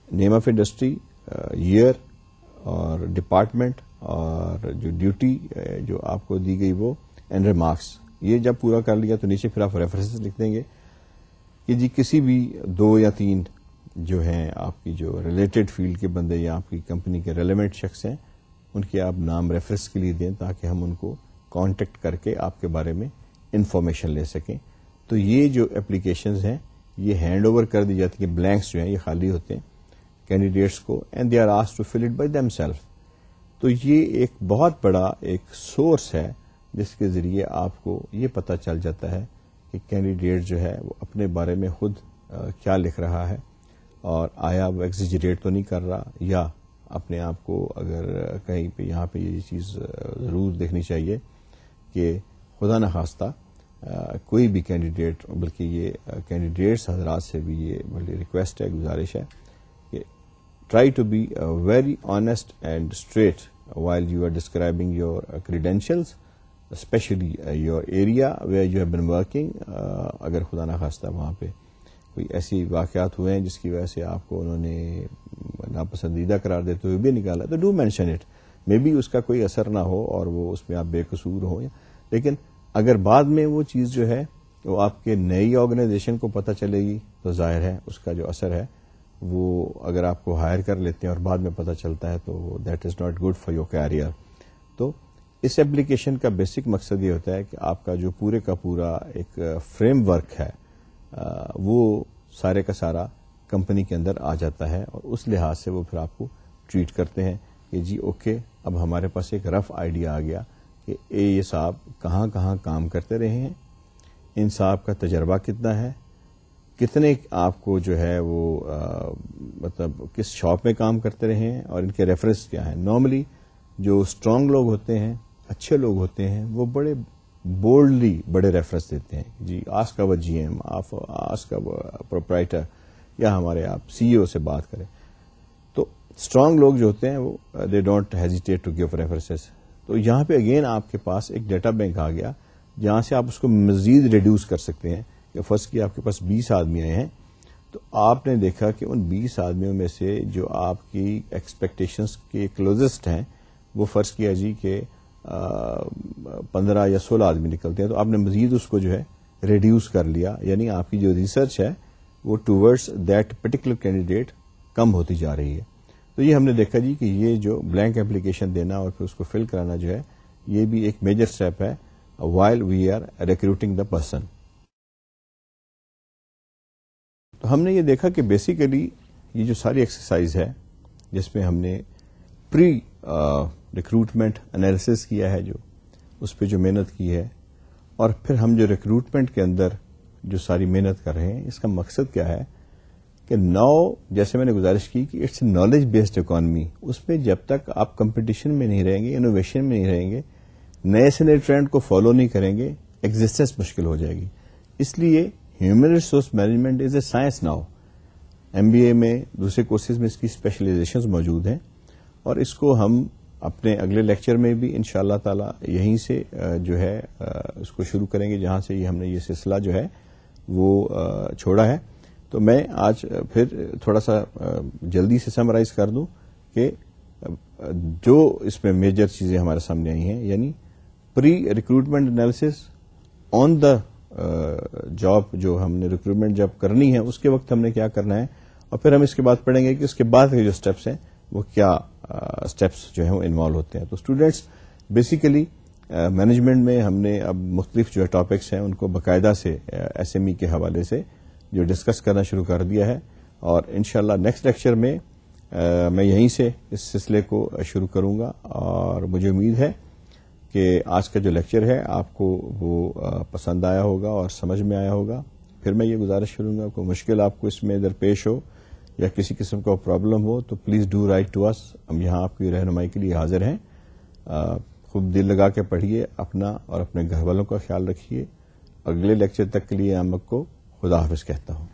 نیم آف انڈسٹری، ایئر اور ڈپارٹمنٹ اور جو ڈیوٹی جو آپ کو دی گئی وہ اینڈ ریمارکس. یہ جب پورا کر لیا تو نیچے پھر آپ ریفرنسز لکھ دیں گے کہ جی کسی بھی 2 یا 3 جو ہیں آپ کی جو ریلیٹڈ فیلڈ کے بندے یا آپ کی کمپنی کے ریلیونٹ شخص ہیں ان کے آپ نام ریفرنس کے لیے دیں تاکہ ہم ان کو کانٹیکٹ کر کے آپ کے بارے میں انفارمیشن لے سکیں. تو یہ جو اپلیکیشنز ہیں یہ ہینڈ اوور کر دی جاتی ہیں، بلینکس جو ہیں یہ خالی ہوتے ہیں کینڈیڈیٹس کو، and they are asked to fill it by themselves. تو یہ ایک بہت بڑا ایک سورس ہے جس کے ذریعے آپ کو یہ پتا چل جاتا ہے کہ کینڈیڈیٹ جو ہے وہ اپنے بارے میں خود کیا لکھ رہا ہے، اور آیا وہ ایگزیجریٹ تو نہیں کر رہا، یا اپنے آپ کو اگر کہیں پہ یہاں پہ یہ چیز ضرور دیکھنی چاہیے کہ خدا نخواستہ کوئی بھی کینڈیڈیٹ، بلکہ یہ کینڈیڈیٹس حضرات سے بھی یہ بڑی ریکویسٹ ہے، گزارش ہے کہ try to be very honest and straight while you are describing your credentials, especially your area where you have been working. اگر خدا نخواستہ وہاں پہ کوئی ایسی واقعات ہوئے ہیں جس کی وجہ سے آپ کو انہوں نے ناپسندیدہ قرار دیتے ہوئے بھی نکالا تو do mention it. May be اس کا کوئی اثر نہ ہو اور وہ اس میں آپ بے قصور ہوں، لیکن اگر بعد میں وہ چیز جو ہے وہ آپ کے نئی آرگنائزیشن کو پتہ چلے گی تو ظاہر ہے اس کا جو اثر ہے وہ اگر آپ کو ہائر کر لیتے ہیں اور بعد میں پتہ چلتا ہے تو that is not good for your career. تو اس ایپلیکیشن کا بیسک مقصد یہ ہوتا ہے کہ آپ کا جو پورے کا پورا ایک فریم ورک ہے وہ سارے کا سارا کمپنی کے اندر آ جاتا ہے، اور اس لحاظ سے وہ پھر آپ کو ٹریٹ کرتے ہیں کہ جی اوکے اب ہمارے پاس ایک رف آئیڈیا آ گیا کہ یہ صاحب کہاں کہاں کام کرتے رہے ہیں، ان صاحب کا تجربہ کتنا ہے، کتنے آپ کو جو ہے وہ مطلب کس شاپ میں کام کرتے رہے ہیں، اور ان کے ریفرنس کیا ہیں. نارملی جو اسٹرانگ لوگ ہوتے ہیں، اچھے لوگ ہوتے ہیں، وہ بڑے بولڈلی بڑے ریفرنس دیتے ہیں. جی آسک آور جی ایم، آسک آور پروپرائٹر، یا ہمارے آپ سی ای او سے بات کریں. تو اسٹرانگ لوگ جو ہوتے ہیں وہ they don't hesitate to give references. تو یہاں پہ اگین آپ کے پاس ایک ڈیٹا بینک آ گیا جہاں سے آپ اس کو مزید ریڈیوس کر سکتے ہیں. کہ فرض کی آپ کے پاس 20 آدمی آئے ہیں تو آپ نے دیکھا کہ ان 20 آدمیوں میں سے جو آپ کی ایکسپیکٹیشنز کے کلوزسٹ ہیں وہ فرض کیا جی کہ 15 یا 16 آدمی نکلتے ہیں، تو آپ نے مزید اس کو جو ہے ریڈیوس کر لیا. یعنی آپ کی جو ریسرچ ہے وہ ٹورڈز دیٹ پرٹیکولر کینڈیڈیٹ کم ہوتی جا رہی ہے. تو یہ ہم نے دیکھا جی کہ یہ جو بلینک اپلیکیشن دینا اور پھر اس کو فل کرانا جو ہے یہ بھی ایک میجر اسٹیپ ہے while we are recruiting the person. تو ہم نے یہ دیکھا کہ بیسیکلی یہ جو ساری ایکسرسائز ہے جس میں ہم نے پری ریکروٹمنٹ انالیسس کیا ہے، جو اس پہ جو محنت کی ہے، اور پھر ہم جو ریکروٹمنٹ کے اندر جو ساری محنت کر رہے ہیں، اس کا مقصد کیا ہے کہ جیسے میں نے گزارش کی کہ it's a knowledge based economy. اس میں جب تک آپ کمپٹیشن میں نہیں رہیں گے، انوویشن میں نہیں رہیں گے، نئے سے نئے ٹرینڈ کو فالو نہیں کریں گے، ایگزسٹنس مشکل ہو جائے گی. اس لیے human resource management is a science now. MBA میں دوسرے کورسز میں اس کی اسپیشلائزیشنز موجود ہیں، اور اس کو ہم اپنے اگلے لیکچر میں بھی انشاءاللہ تعالی یہیں سے جو ہے اس کو شروع کریں گے، جہاں سے ہم نے یہ سلسلہ جو ہے وہ چھوڑا ہے. تو میں آج پھر تھوڑا سا جلدی سے سمرائز کر دوں کہ جو اس میں میجر چیزیں ہمارے سامنے آئی ہیں، یعنی pre recruitment analysis on the job, جو ہم نے ریکروٹمنٹ جب کرنی ہے اس کے وقت ہم نے کیا کرنا ہے، اور پھر ہم اس کے بعد پڑھیں گے کہ اس کے بعد کے جو اسٹیپس ہیں وہ کیا اسٹیپس جو ہیں وہ انوالو ہوتے ہیں. تو اسٹوڈینٹس بیسیکلی مینجمنٹ میں ہم نے اب مختلف جو ٹاپکس ہیں ان کو باقاعدہ سے SME کے حوالے سے جو ڈسکس کرنا شروع کر دیا ہے، اور انشاءاللہ نیکسٹ لیکچر میں میں یہیں سے اس سلسلے کو شروع کروں گا. اور مجھے امید ہے کہ آج کا جو لیکچر ہے آپ کو وہ پسند آیا ہوگا اور سمجھ میں آیا ہوگا. پھر میں یہ گزارش کروں گا کوئی مشکل آپ کو اس میں درپیش ہو یا کسی قسم کا پرابلم ہو تو پلیز ڈو رائٹ ٹو اس. ہم یہاں آپ کی رہنمائی کے لیے حاضر ہیں. خوب دل لگا کے پڑھیے، اپنا اور اپنے گھر والوں کا خیال رکھیے. اگلے لیکچر تک کے لیے آپ کو خدا حافظ کہتا ہوں.